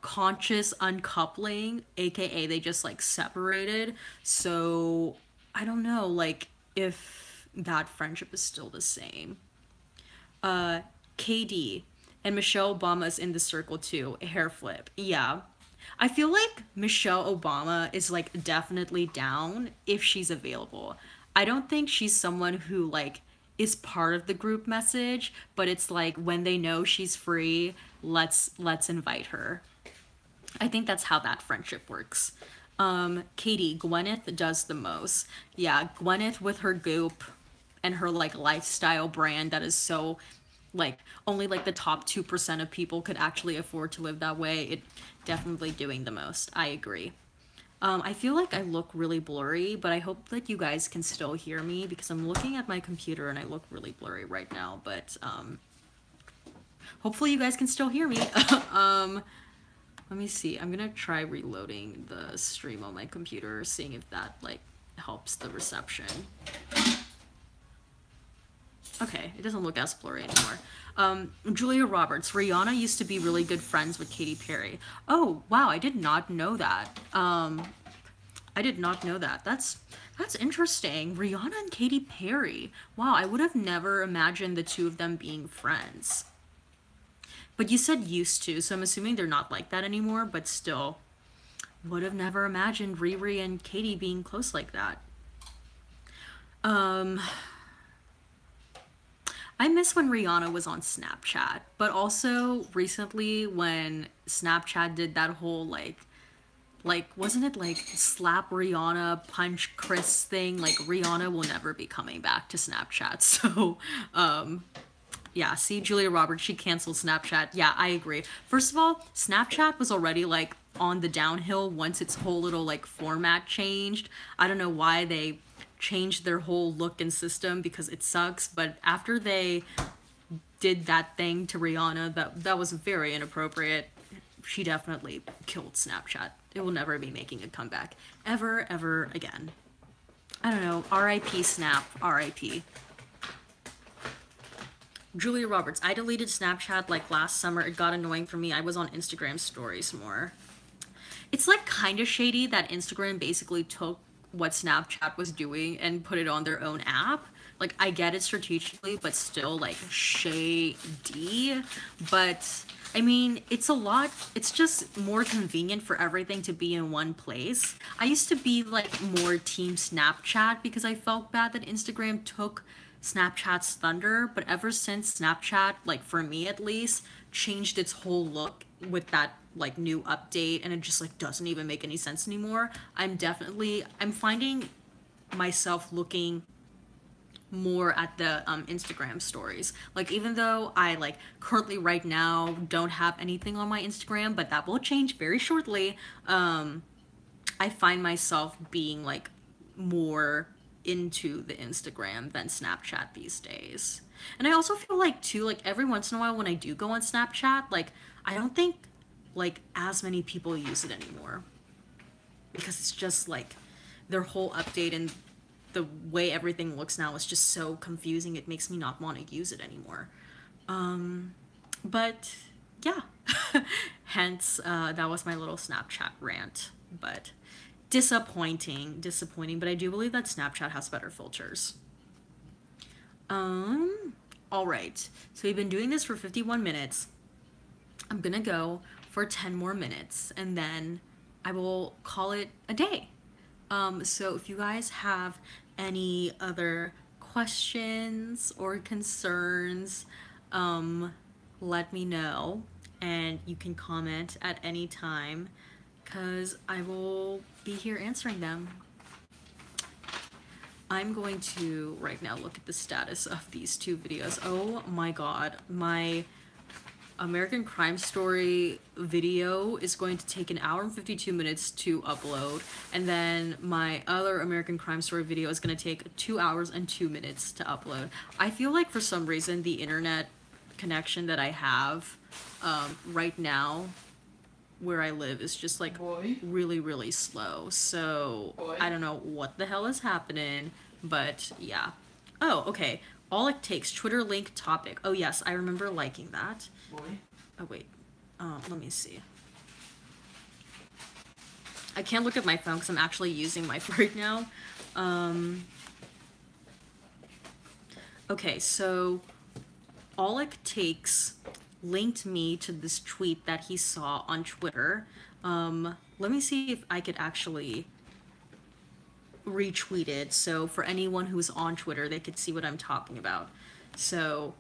conscious uncoupling, aka they just like separated. So I don't know like if that friendship is still the same. KD and Michelle Obama's in the circle too. Hair flip. Yeah. I feel like Michelle Obama is like definitely down if she's available. I don't think she's someone who like is part of the group message, but it's like when they know she's free, let's invite her. I think that's how that friendship works. Katie, Gwyneth does the most. Yeah, Gwyneth with her goop and her like lifestyle brand that is so like only like the top 2% of people could actually afford to live that way. It definitely doing the most. I agree. I feel like I look really blurry, but I hope that you guys can still hear me because I'm looking at my computer and I look really blurry right now, but hopefully you guys can still hear me. Let me see. I'm gonna try reloading the stream on my computer, seeing if that like helps the reception. Okay, it doesn't look as blurry anymore. Julia Roberts. Rihanna used to be really good friends with Katy Perry. Oh, wow, I did not know that. I did not know that. That's interesting. Rihanna and Katy Perry. Wow, I would have never imagined the two of them being friends. But you said used to, so I'm assuming they're not like that anymore, but still. Would have never imagined Riri and Katy being close like that. I miss when Rihanna was on Snapchat, but also recently when Snapchat did that whole like wasn't it like slap Rihanna, punch Chris thing? Like Rihanna will never be coming back to Snapchat. So, yeah, see Julia Roberts, she canceled Snapchat. Yeah, I agree. First of all, Snapchat was already like on the downhill once its whole little like format changed. I don't know why they changed their whole look and system because it sucks, but after they did that thing to Rihanna that was very inappropriate, she definitely killed Snapchat. It will never be making a comeback ever again. I don't know. R.I.P. Snap. R.I.P. Julia Roberts. I deleted Snapchat like last summer. It got annoying for me. I was on Instagram stories more. It's like kind of shady that Instagram basically took what Snapchat was doing and put it on their own app. Like, I get it strategically, but still, like, shady. But, I mean, it's a lot. It's just more convenient for everything to be in one place. I used to be, like, more team Snapchat because I felt bad that Instagram took Snapchat's thunder. But ever since Snapchat, like, for me at least, changed its whole look with that like new update, and it just like doesn't even make any sense anymore. I'm finding myself looking more at the Instagram stories. Like, even though I like currently right now don't have anything on my Instagram, but that will change very shortly. I find myself being like more into the Instagram than Snapchat these days. And I also feel like too, like every once in a while when I do go on Snapchat, like I don't think like as many people use it anymore, because it's just like their whole update and the way everything looks now is just so confusing. It makes me not want to use it anymore. But yeah, hence that was my little Snapchat rant. But disappointing. But I do believe that Snapchat has better filters. All right. So we've been doing this for 51 minutes. I'm gonna go for 10 more minutes, and then I will call it a day. So if you guys have any other questions or concerns, let me know, and you can comment at any time because I will be here answering them. I'm going to right now look at the status of these two videos. Oh my god, my American Crime Story video is going to take 1 hour and 52 minutes to upload, and then my other American Crime Story video is going to take 2 hours and 2 minutes to upload. I feel like for some reason the internet connection that I have right now where I live is just like really slow, so I don't know what the hell is happening, but yeah. Oh, okay. All it takes, Twitter link topic. Oh yes, I remember liking that. Oh wait, let me see. I can't look at my phone because I'm actually using my phone right now. Okay, so all it takes linked me to this tweet that he saw on Twitter. Let me see if I could actually retweet it, so for anyone who's on Twitter, they could see what I'm talking about. So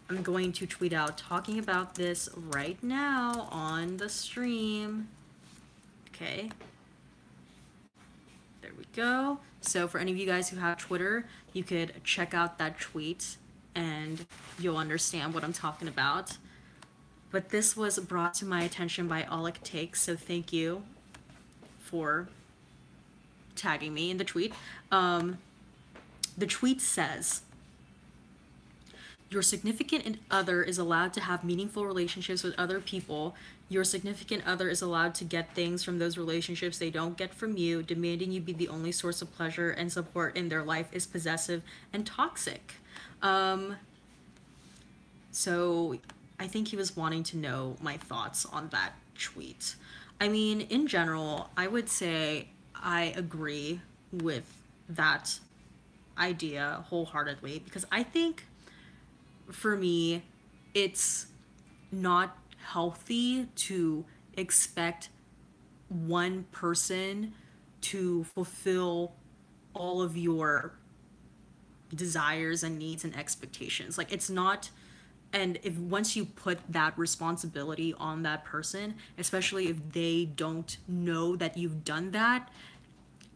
I'm going to tweet out talking about this right now on the stream. Okay. There we go. So for any of you guys who have Twitter, you could check out that tweet and you'll understand what I'm talking about. But this was brought to my attention by All It Takes, so thank you for tagging me in the tweet. The tweet says, your significant other is allowed to have meaningful relationships with other people. Your significant other is allowed to get things from those relationships they don't get from you. Demanding you be the only source of pleasure and support in their life is possessive and toxic. So I think he was wanting to know my thoughts on that tweet. I mean, in general, I would say I agree with that idea wholeheartedly, because I think for me, it's not healthy to expect one person to fulfill all of your desires and needs and expectations. Like, it's not. And if once you put that responsibility on that person, especially if they don't know that you've done that,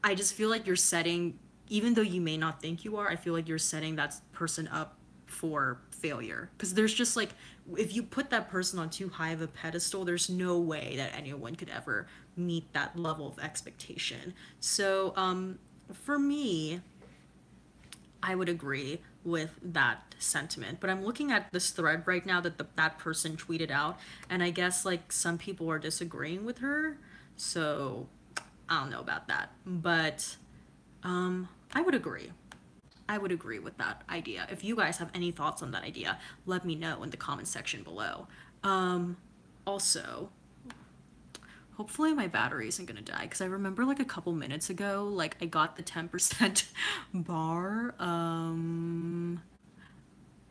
I just feel like you're setting, even though you may not think you are, I feel like you're setting that person up for failure. Because there's just like, if you put that person on too high of a pedestal, there's no way that anyone could ever meet that level of expectation. So for me, I would agree with that sentiment. But I'm looking at this thread right now that that person tweeted out, and I guess like some people are disagreeing with her, so I don't know about that. But I would agree. I would agree with that idea. If you guys have any thoughts on that idea, let me know in the comment section below. Also, Hopefully my battery isn't gonna die, because I remember like a couple minutes ago, like I got the 10% bar.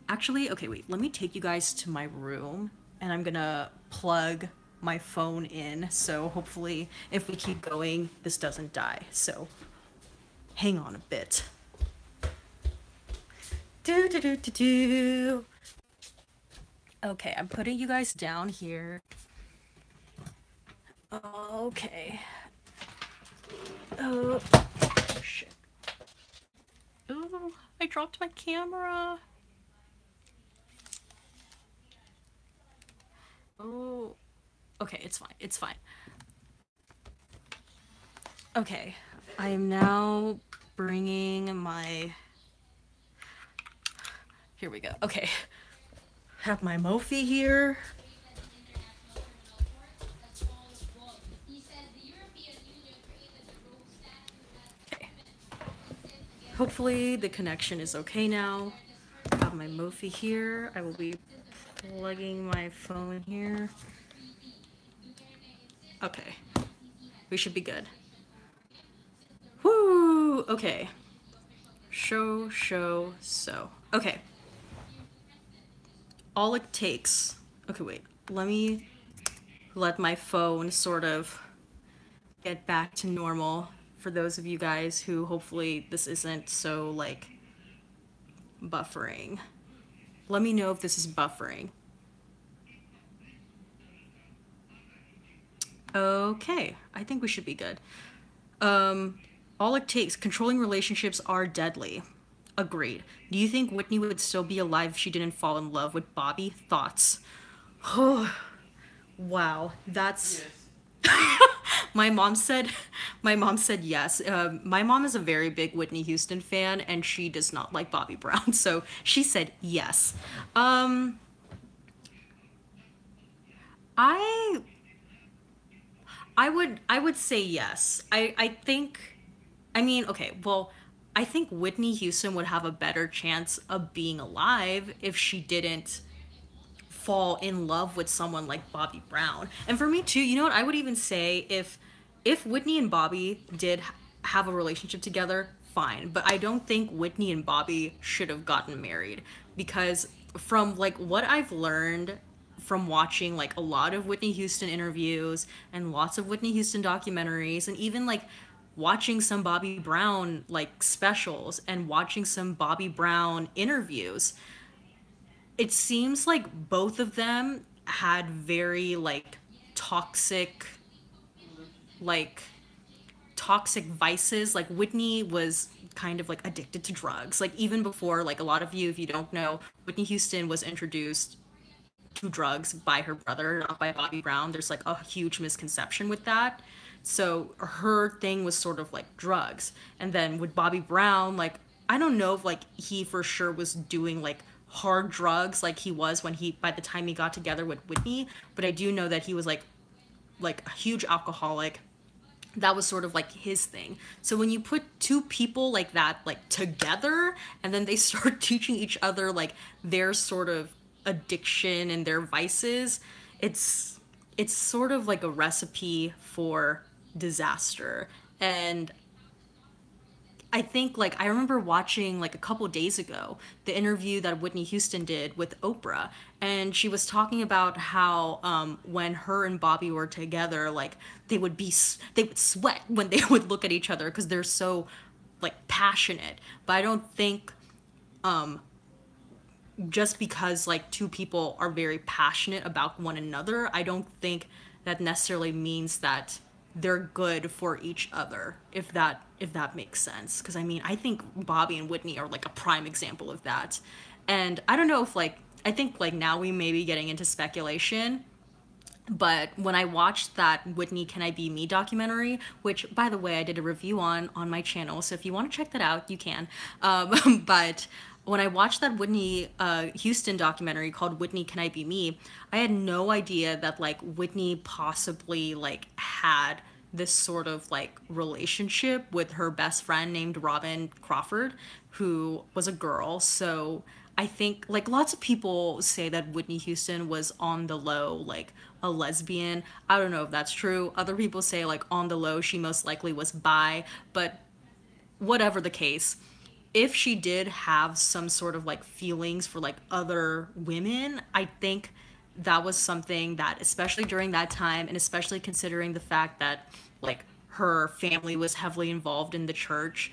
Actually, okay, wait, let me take you guys to my room and I'm gonna plug my phone in, so hopefully if we keep going, this doesn't die. So hang on a bit. Do do do do do. Okay, I'm putting you guys down here. Okay. Oh, shit. Oh, I dropped my camera. Oh, okay, it's fine. It's fine. Okay, I am now bringing my. Here we go. Okay, have my Mophie here. Okay. Hopefully the connection is okay now. Have my Mophie here. I will be plugging my phone here. Okay. We should be good. Woo! Okay. So. Okay. All it takes. Okay, wait. Let me let my phone sort of get back to normal for those of you guys who hopefully this isn't so like buffering. Let me know if this is buffering. Okay, I think we should be good. All it takes, controlling relationships are deadly. Agreed. Do you think Whitney would still be alive if she didn't fall in love with Bobby? Thoughts? Wow, that's my mom said yes. My mom is a very big Whitney Houston fan and she does not like Bobby Brown, so she said yes. I I would say yes. I think, I mean, okay, well, I think Whitney Houston would have a better chance of being alive if she didn't fall in love with someone like Bobby Brown. And for me too, you know what? I would even say if Whitney and Bobby did have a relationship together, fine. But I don't think Whitney and Bobby should have gotten married because from like what I've learned from watching like a lot of Whitney Houston interviews and lots of Whitney Houston documentaries and even like watching some Bobby Brown like specials and watching some Bobby Brown interviews, it seems like both of them had very toxic like toxic vices. Like Whitney was kind of like addicted to drugs. Like even before, like a lot of you, if you don't know, Whitney Houston was introduced to drugs by her brother, not by Bobby Brown. There's like a huge misconception with that. So her thing was sort of like drugs. And then with Bobby Brown, like I don't know if like he for sure was doing like hard drugs like he was when he by the time he got together with Whitney, but I do know that he was like a huge alcoholic. That was sort of like his thing. So when you put two people like that like together and then they start teaching each other like their sort of addiction and their vices, it's sort of like a recipe for disaster. And I think like I remember watching like a couple days ago the interview that Whitney Houston did with Oprah, and she was talking about how when her and Bobby were together, like they would sweat when they would look at each other because they're so like passionate. But I don't think just because like two people are very passionate about one another, I don't think that necessarily means that they're good for each other, if that makes sense. Because I mean, I think Bobby and Whitney are like a prime example of that. And I don't know if like I think like now we may be getting into speculation, but when I watched that Whitney Can I Be Me documentary, which by the way I did a review on my channel, so if you want to check that out, you can. But when I watched that Whitney Houston documentary called Whitney Can I Be Me, I had no idea that like Whitney possibly like had this sort of like relationship with her best friend named Robin Crawford, who was a girl. So I think like lots of people say that Whitney Houston was on the low, like a lesbian. I don't know if that's true. Other people say like on the low she most likely was bi, but whatever the case, if she did have some sort of like feelings for like other women, I think that was something that, especially during that time, and especially considering the fact that like her family was heavily involved in the church,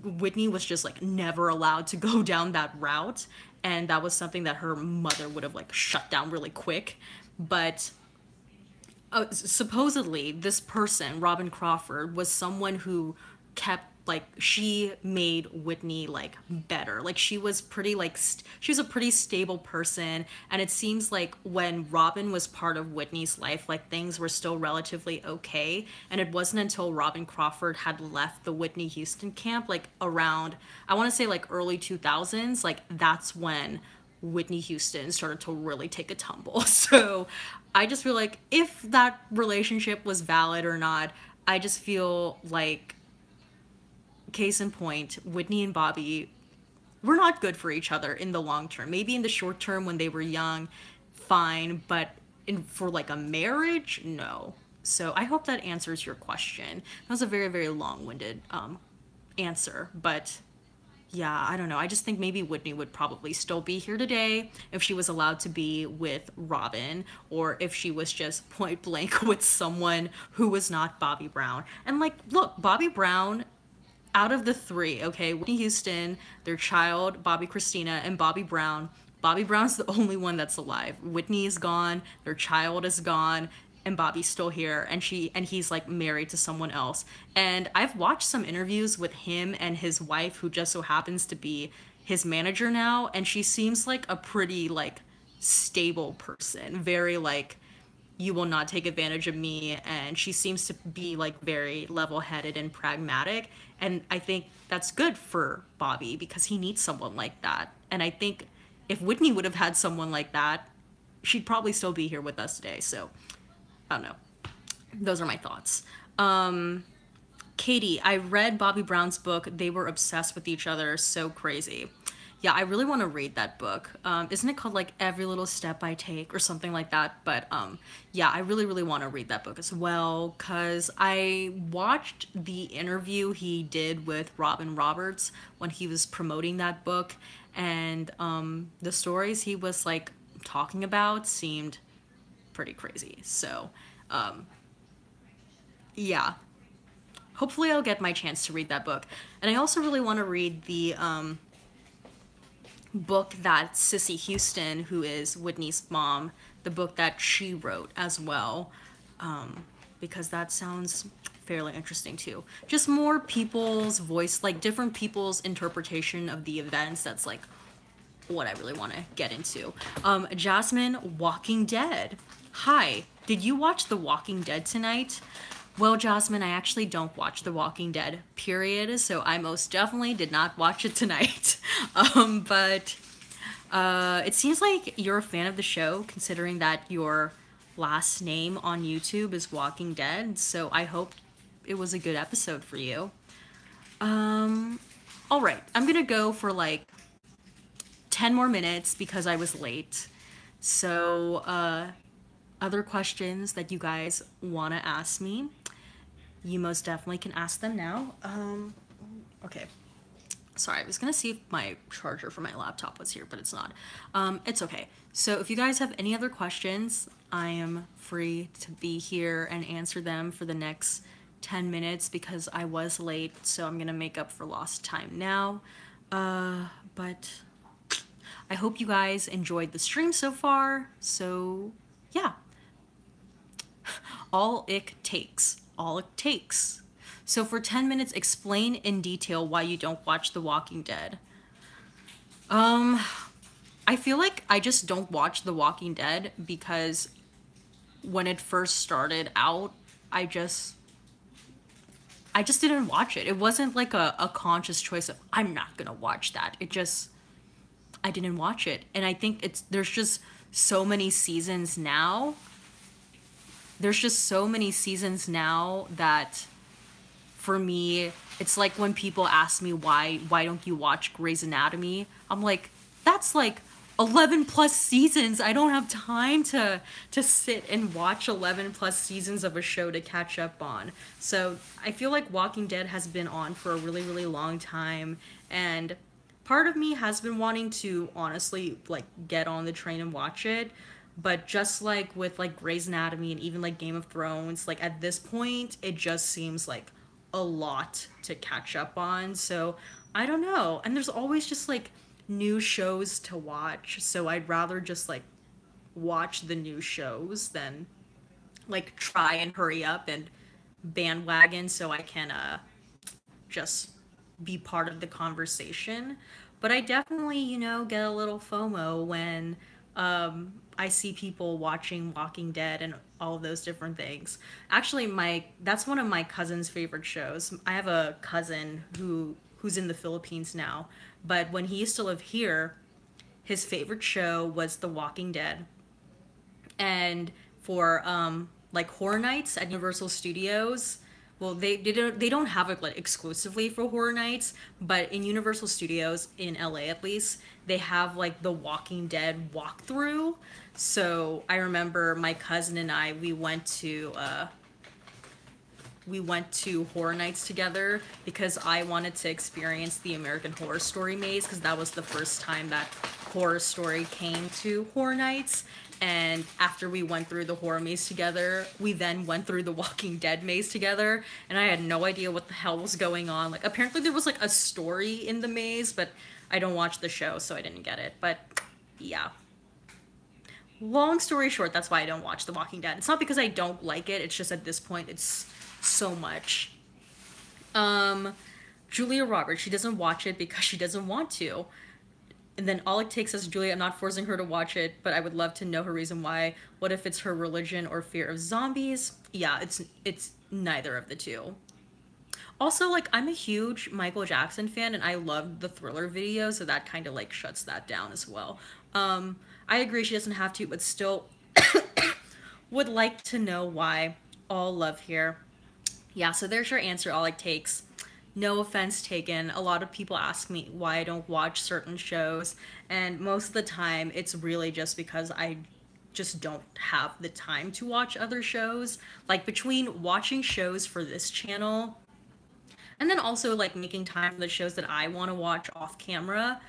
Whitney was just like never allowed to go down that route. And that was something that her mother would have like shut down really quick. But supposedly this person, Robin Crawford, was someone who kept like she made Whitney like better. Like she was pretty like she was a pretty stable person, and it seems like when Robin was part of Whitney's life, like things were still relatively okay. And it wasn't until Robin Crawford had left the Whitney Houston camp, like around, I want to say like early 2000s, like that's when Whitney Houston started to really take a tumble. So I just feel like if that relationship was valid or not, I just feel like, case in point, Whitney and Bobby were not good for each other in the long term. Maybe in the short term when they were young, fine, but for like a marriage, no. So I hope that answers your question. That was a very, very long winded answer, but yeah, I don't know. I just think maybe Whitney would probably still be here today if she was allowed to be with Robin, or if she was just point blank with someone who was not Bobby Brown. And like, look, Bobby Brown, out of the three, okay, Whitney Houston, their child, Bobby Christina, and Bobby Brown, Bobby Brown's the only one that's alive. Whitney is gone, their child is gone, and Bobby's still here, and he's like married to someone else. And I've watched some interviews with him and his wife, who just so happens to be his manager now, and she seems like a pretty like stable person, very like, you will not take advantage of me, and she seems to be like very level-headed and pragmatic, and I think that's good for Bobby because he needs someone like that. And I think if Whitney would have had someone like that, she'd probably still be here with us today. So I don't know, those are my thoughts. Katie, I read Bobby Brown's book, They Were Obsessed with Each Other, so crazy. Yeah, I really want to read that book. Isn't it called like Every Little Step I Take or something like that? But yeah, I really, really want to read that book as well, because I watched the interview he did with Robin Roberts when he was promoting that book, and the stories he was like talking about seemed pretty crazy. So yeah, hopefully I'll get my chance to read that book. And I also really want to read the book that Sissy Houston, who is Whitney's mom, the book that she wrote as well, because that sounds fairly interesting too. Just more people's voice, like different people's interpretation of the events. That's like what I really want to get into. Jasmine, Walking Dead. Hi, did you watch The Walking Dead tonight? Well, Jasmine, I actually don't watch The Walking Dead, period, so I most definitely did not watch it tonight. But it seems like you're a fan of the show, considering that your last name on YouTube is Walking Dead, so I hope it was a good episode for you. Alright, I'm gonna go for like 10 more minutes because I was late. So, other questions that you guys want to ask me, you most definitely can ask them now. Okay. Sorry, I was gonna see if my charger for my laptop was here, but it's not. It's okay. So if you guys have any other questions, I am free to be here and answer them for the next 10 minutes because I was late, so I'm gonna make up for lost time now. But I hope you guys enjoyed the stream so far. So yeah. All it takes. All it takes. So for 10 minutes, explain in detail why you don't watch The Walking Dead. I feel like I just don't watch The Walking Dead because when it first started out, I just didn't watch it. It wasn't like a conscious choice of, I'm not gonna watch that. I didn't watch it. And I think there's just so many seasons now. There's just so many seasons now that for me, it's like when people ask me why don't you watch Grey's Anatomy? I'm like, that's like 11 plus seasons. I don't have time to sit and watch 11 plus seasons of a show to catch up on. So I feel like Walking Dead has been on for a really, really long time, and part of me has been wanting to honestly like get on the train and watch it. But just like with like Grey's Anatomy and even like Game of Thrones, like at this point it just seems like a lot to catch up on. So I don't know. And there's always just like new shows to watch. So I'd rather just like watch the new shows than like try and hurry up and bandwagon so I can just be part of the conversation. But I definitely, get a little FOMO when I see people watching Walking Dead and all of those different things. Actually, my that's one of my cousin's favorite shows. I have a cousin who's in the Philippines now, but when he used to live here, his favorite show was The Walking Dead. And for like horror nights at Universal Studios, well, they don't have it like exclusively for horror nights, but in Universal Studios in LA at least, they have like the Walking Dead walkthrough. So I remember my cousin and I we went to horror nights together because I wanted to experience the American Horror Story maze, because that was the first time that Horror Story came to horror nights. And after we went through the horror maze together, we then went through the Walking Dead maze together, and I had no idea what the hell was going on. Like, apparently there was like a story in the maze, but I don't watch the show, so I didn't get it. But yeah, long story short, that's why I don't watch The Walking Dead. It's not because I don't like it, it's just at this point it's so much. Um, Julia Roberts, she doesn't watch it because she doesn't want to. And then all it takes is Julia, I'm not forcing her to watch it, but I would love to know her reason why. What if it's her religion or fear of zombies? Yeah, it's neither of the two. Also, like, I'm a huge Michael Jackson fan and I love the Thriller video, so that kind of like shuts that down as well. I agree she doesn't have to, but still would like to know why. All love here. Yeah, so there's your answer. All it takes. No offense taken. A lot of people ask me why I don't watch certain shows, and most of the time it's really just because I just don't have the time to watch other shows. Like between watching shows for this channel and then also like making time for the shows that I want to watch off camera,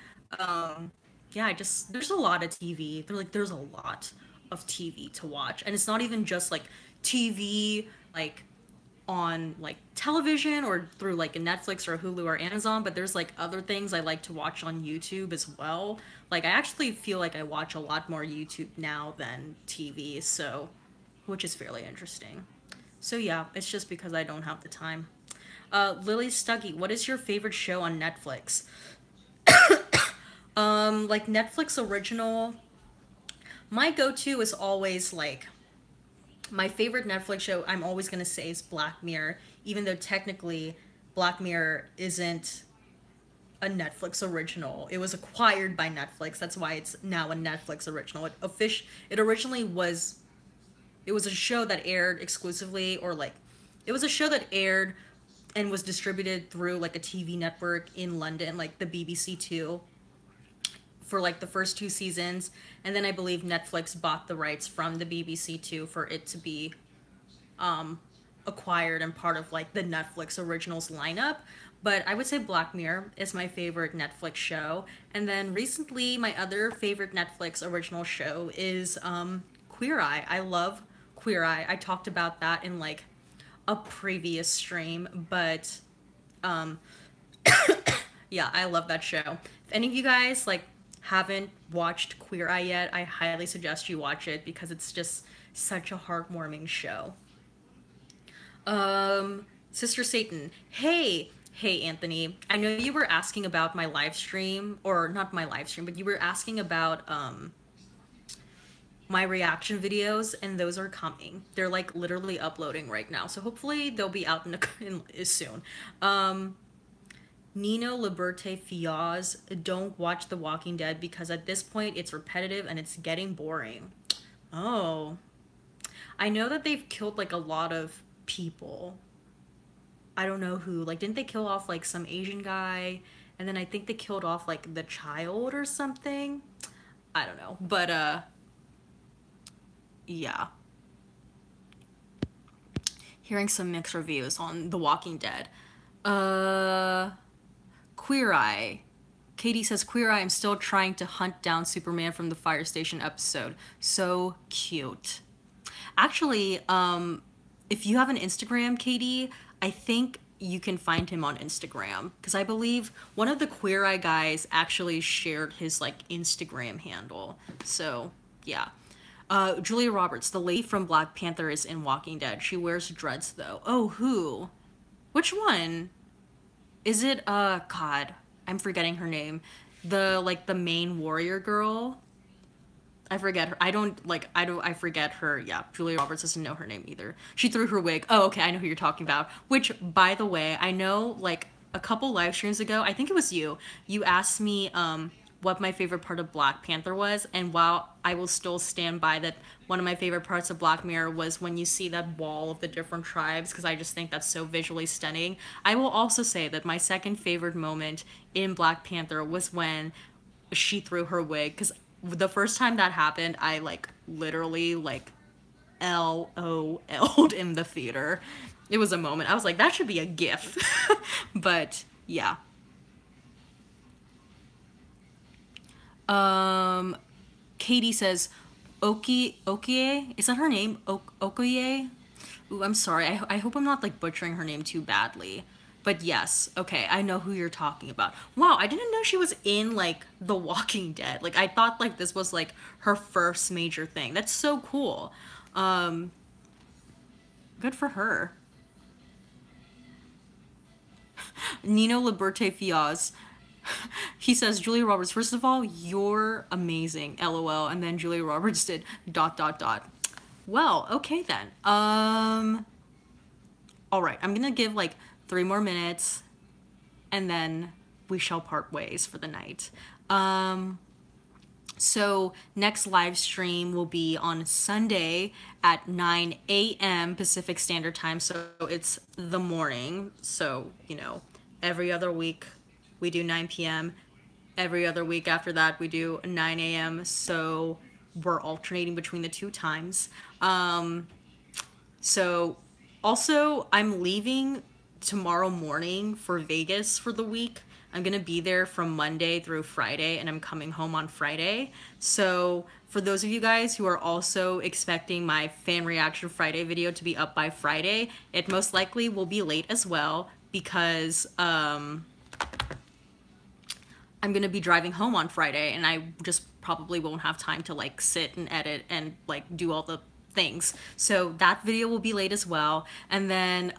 yeah, I just there's a lot of TV. There's a lot of TV to watch, and it's not even just like TV like on like television or through like a Netflix or Hulu or Amazon, but there's like other things I like to watch on YouTube as well. Like I actually feel like I watch a lot more YouTube now than TV, so which is fairly interesting. So yeah, it's just because I don't have the time. Lily Stuggy, what is your favorite show on Netflix? Like Netflix original, my go-to is always like my favorite Netflix show I'm always going to say is Black Mirror, even though technically Black Mirror isn't a Netflix original. It was acquired by Netflix. That's why it's now a Netflix original. It originally was it was a show that aired exclusively, or like it was a show that aired and was distributed through like a TV network in London, like the BBC Two, for like the first two seasons, and then I believe Netflix bought the rights from the BBC Two for it to be acquired and part of like the Netflix originals lineup. But I would say Black Mirror is my favorite Netflix show, and then recently my other favorite Netflix original show is Queer Eye. I love Queer Eye. I talked about that in like a previous stream, but yeah, I love that show. If any of you guys like haven't watched Queer Eye yet, I highly suggest you watch it because it's just such a heartwarming show. Sister Satan. Hey, Anthony. I know you were asking about my live stream, or not my live stream, but you were asking about my reaction videos, and those are coming. They're like literally uploading right now, so hopefully they'll be out soon. Nino Liberte Fiaz, don't watch The Walking Dead because at this point it's repetitive and it's getting boring. Oh, I know that they've killed like a lot of people. I don't know who. Like, didn't they kill off like some Asian guy? and then I think they killed off like the child or something. I don't know, but yeah. Hearing some mixed reviews on The Walking Dead. Uh, Queer Eye. Katie says, Queer Eye, I'm still trying to hunt down Superman from the fire station episode. So cute. Actually, if you have an Instagram, Katie, I think you can find him on Instagram. Because I believe one of the Queer Eye guys actually shared his, like, Instagram handle. So, yeah. Julia Roberts, the lady from Black Panther, is in Walking Dead. She wears dreads, though. Oh, who? Which one? Is it, God, I'm forgetting her name. The main warrior girl? I forget her. I forget her. Yeah, Julia Roberts doesn't know her name either. She threw her wig. Oh, okay, I know who you're talking about. Which, by the way, I know, like, a couple live streams ago, I think it was you asked me, what my favorite part of Black Panther was, and while I will still stand by that, one of my favorite parts of Black Mirror was when you see that wall of the different tribes, because I just think that's so visually stunning. I will also say that my second favorite moment in Black Panther was when she threw her wig, because the first time that happened, I like literally like LOL'd in the theater. It was a moment. I was like, that should be a GIF. But yeah. Katie says, Okie, is that her name? Okoye? Ooh, I'm sorry. I hope I'm not like butchering her name too badly. But yes, okay, I know who you're talking about. Wow, I didn't know she was in like The Walking Dead. Like I thought like this was like her first major thing. That's so cool. Um, Good for her. Nino Liberte Fiaz. He says, Julia Roberts, first of all, you're amazing, LOL. And then Julia Roberts did ... Well, okay then. All right, I'm gonna give like 3 more minutes, and then we shall part ways for the night. So next live stream will be on Sunday at 9 a.m. Pacific Standard Time. So it's the morning. So, every other week we do 9 p.m. Every other week after that we do 9 a.m. So we're alternating between the two times. So also I'm leaving tomorrow morning for Vegas for the week. I'm going to be there from Monday through Friday, and I'm coming home on Friday. So for those of you guys who are also expecting my fan reaction Friday video to be up by Friday, it most likely will be late as well because I'm going to be driving home on Friday, and I just probably won't have time to like sit and edit and like do all the things. So that video will be late as well. And then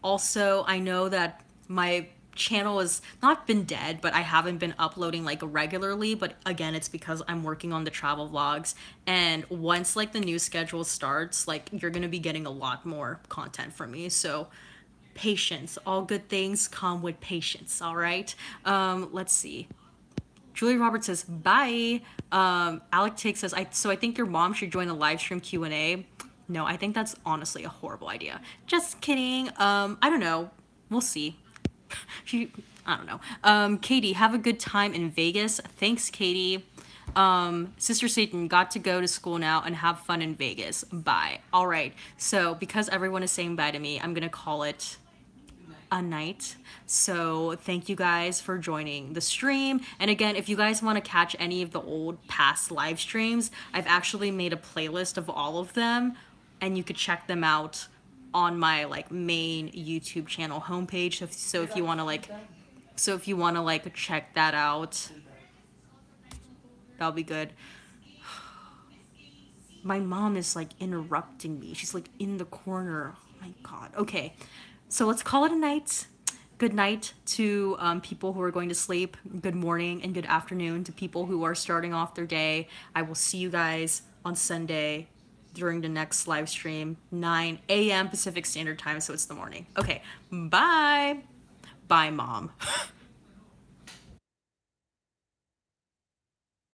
also I know that my channel has not been dead, but I haven't been uploading like regularly, but again, it's because I'm working on the travel vlogs, and once like the new schedule starts, like you're gonna be getting a lot more content from me. So patience, all good things come with patience. All right. Let's see. Julia Roberts says bye. Alec Tig says, I think your mom should join the live stream Q&A. No, I think that's honestly a horrible idea. Just kidding. I don't know. We'll see. I don't know. Katie, have a good time in Vegas. Thanks, Katie. Sister Satan, got to go to school now and have fun in Vegas. Bye. All right. So because everyone is saying bye to me, I'm going to call it a night. So thank you guys for joining the stream. And again, if you guys want to catch any of the old past live streams, I've actually made a playlist of all of them, and you could check them out on my like main YouTube channel homepage. So if you want to like check that out, that'll be good. My mom is like interrupting me. She's like in the corner. Oh my God. Okay. So let's call it a night. Good night to people who are going to sleep. Good morning and good afternoon to people who are starting off their day. I will see you guys on Sunday during the next live stream, 9 a.m. Pacific Standard Time, so it's the morning. Okay, bye. Bye, Mom.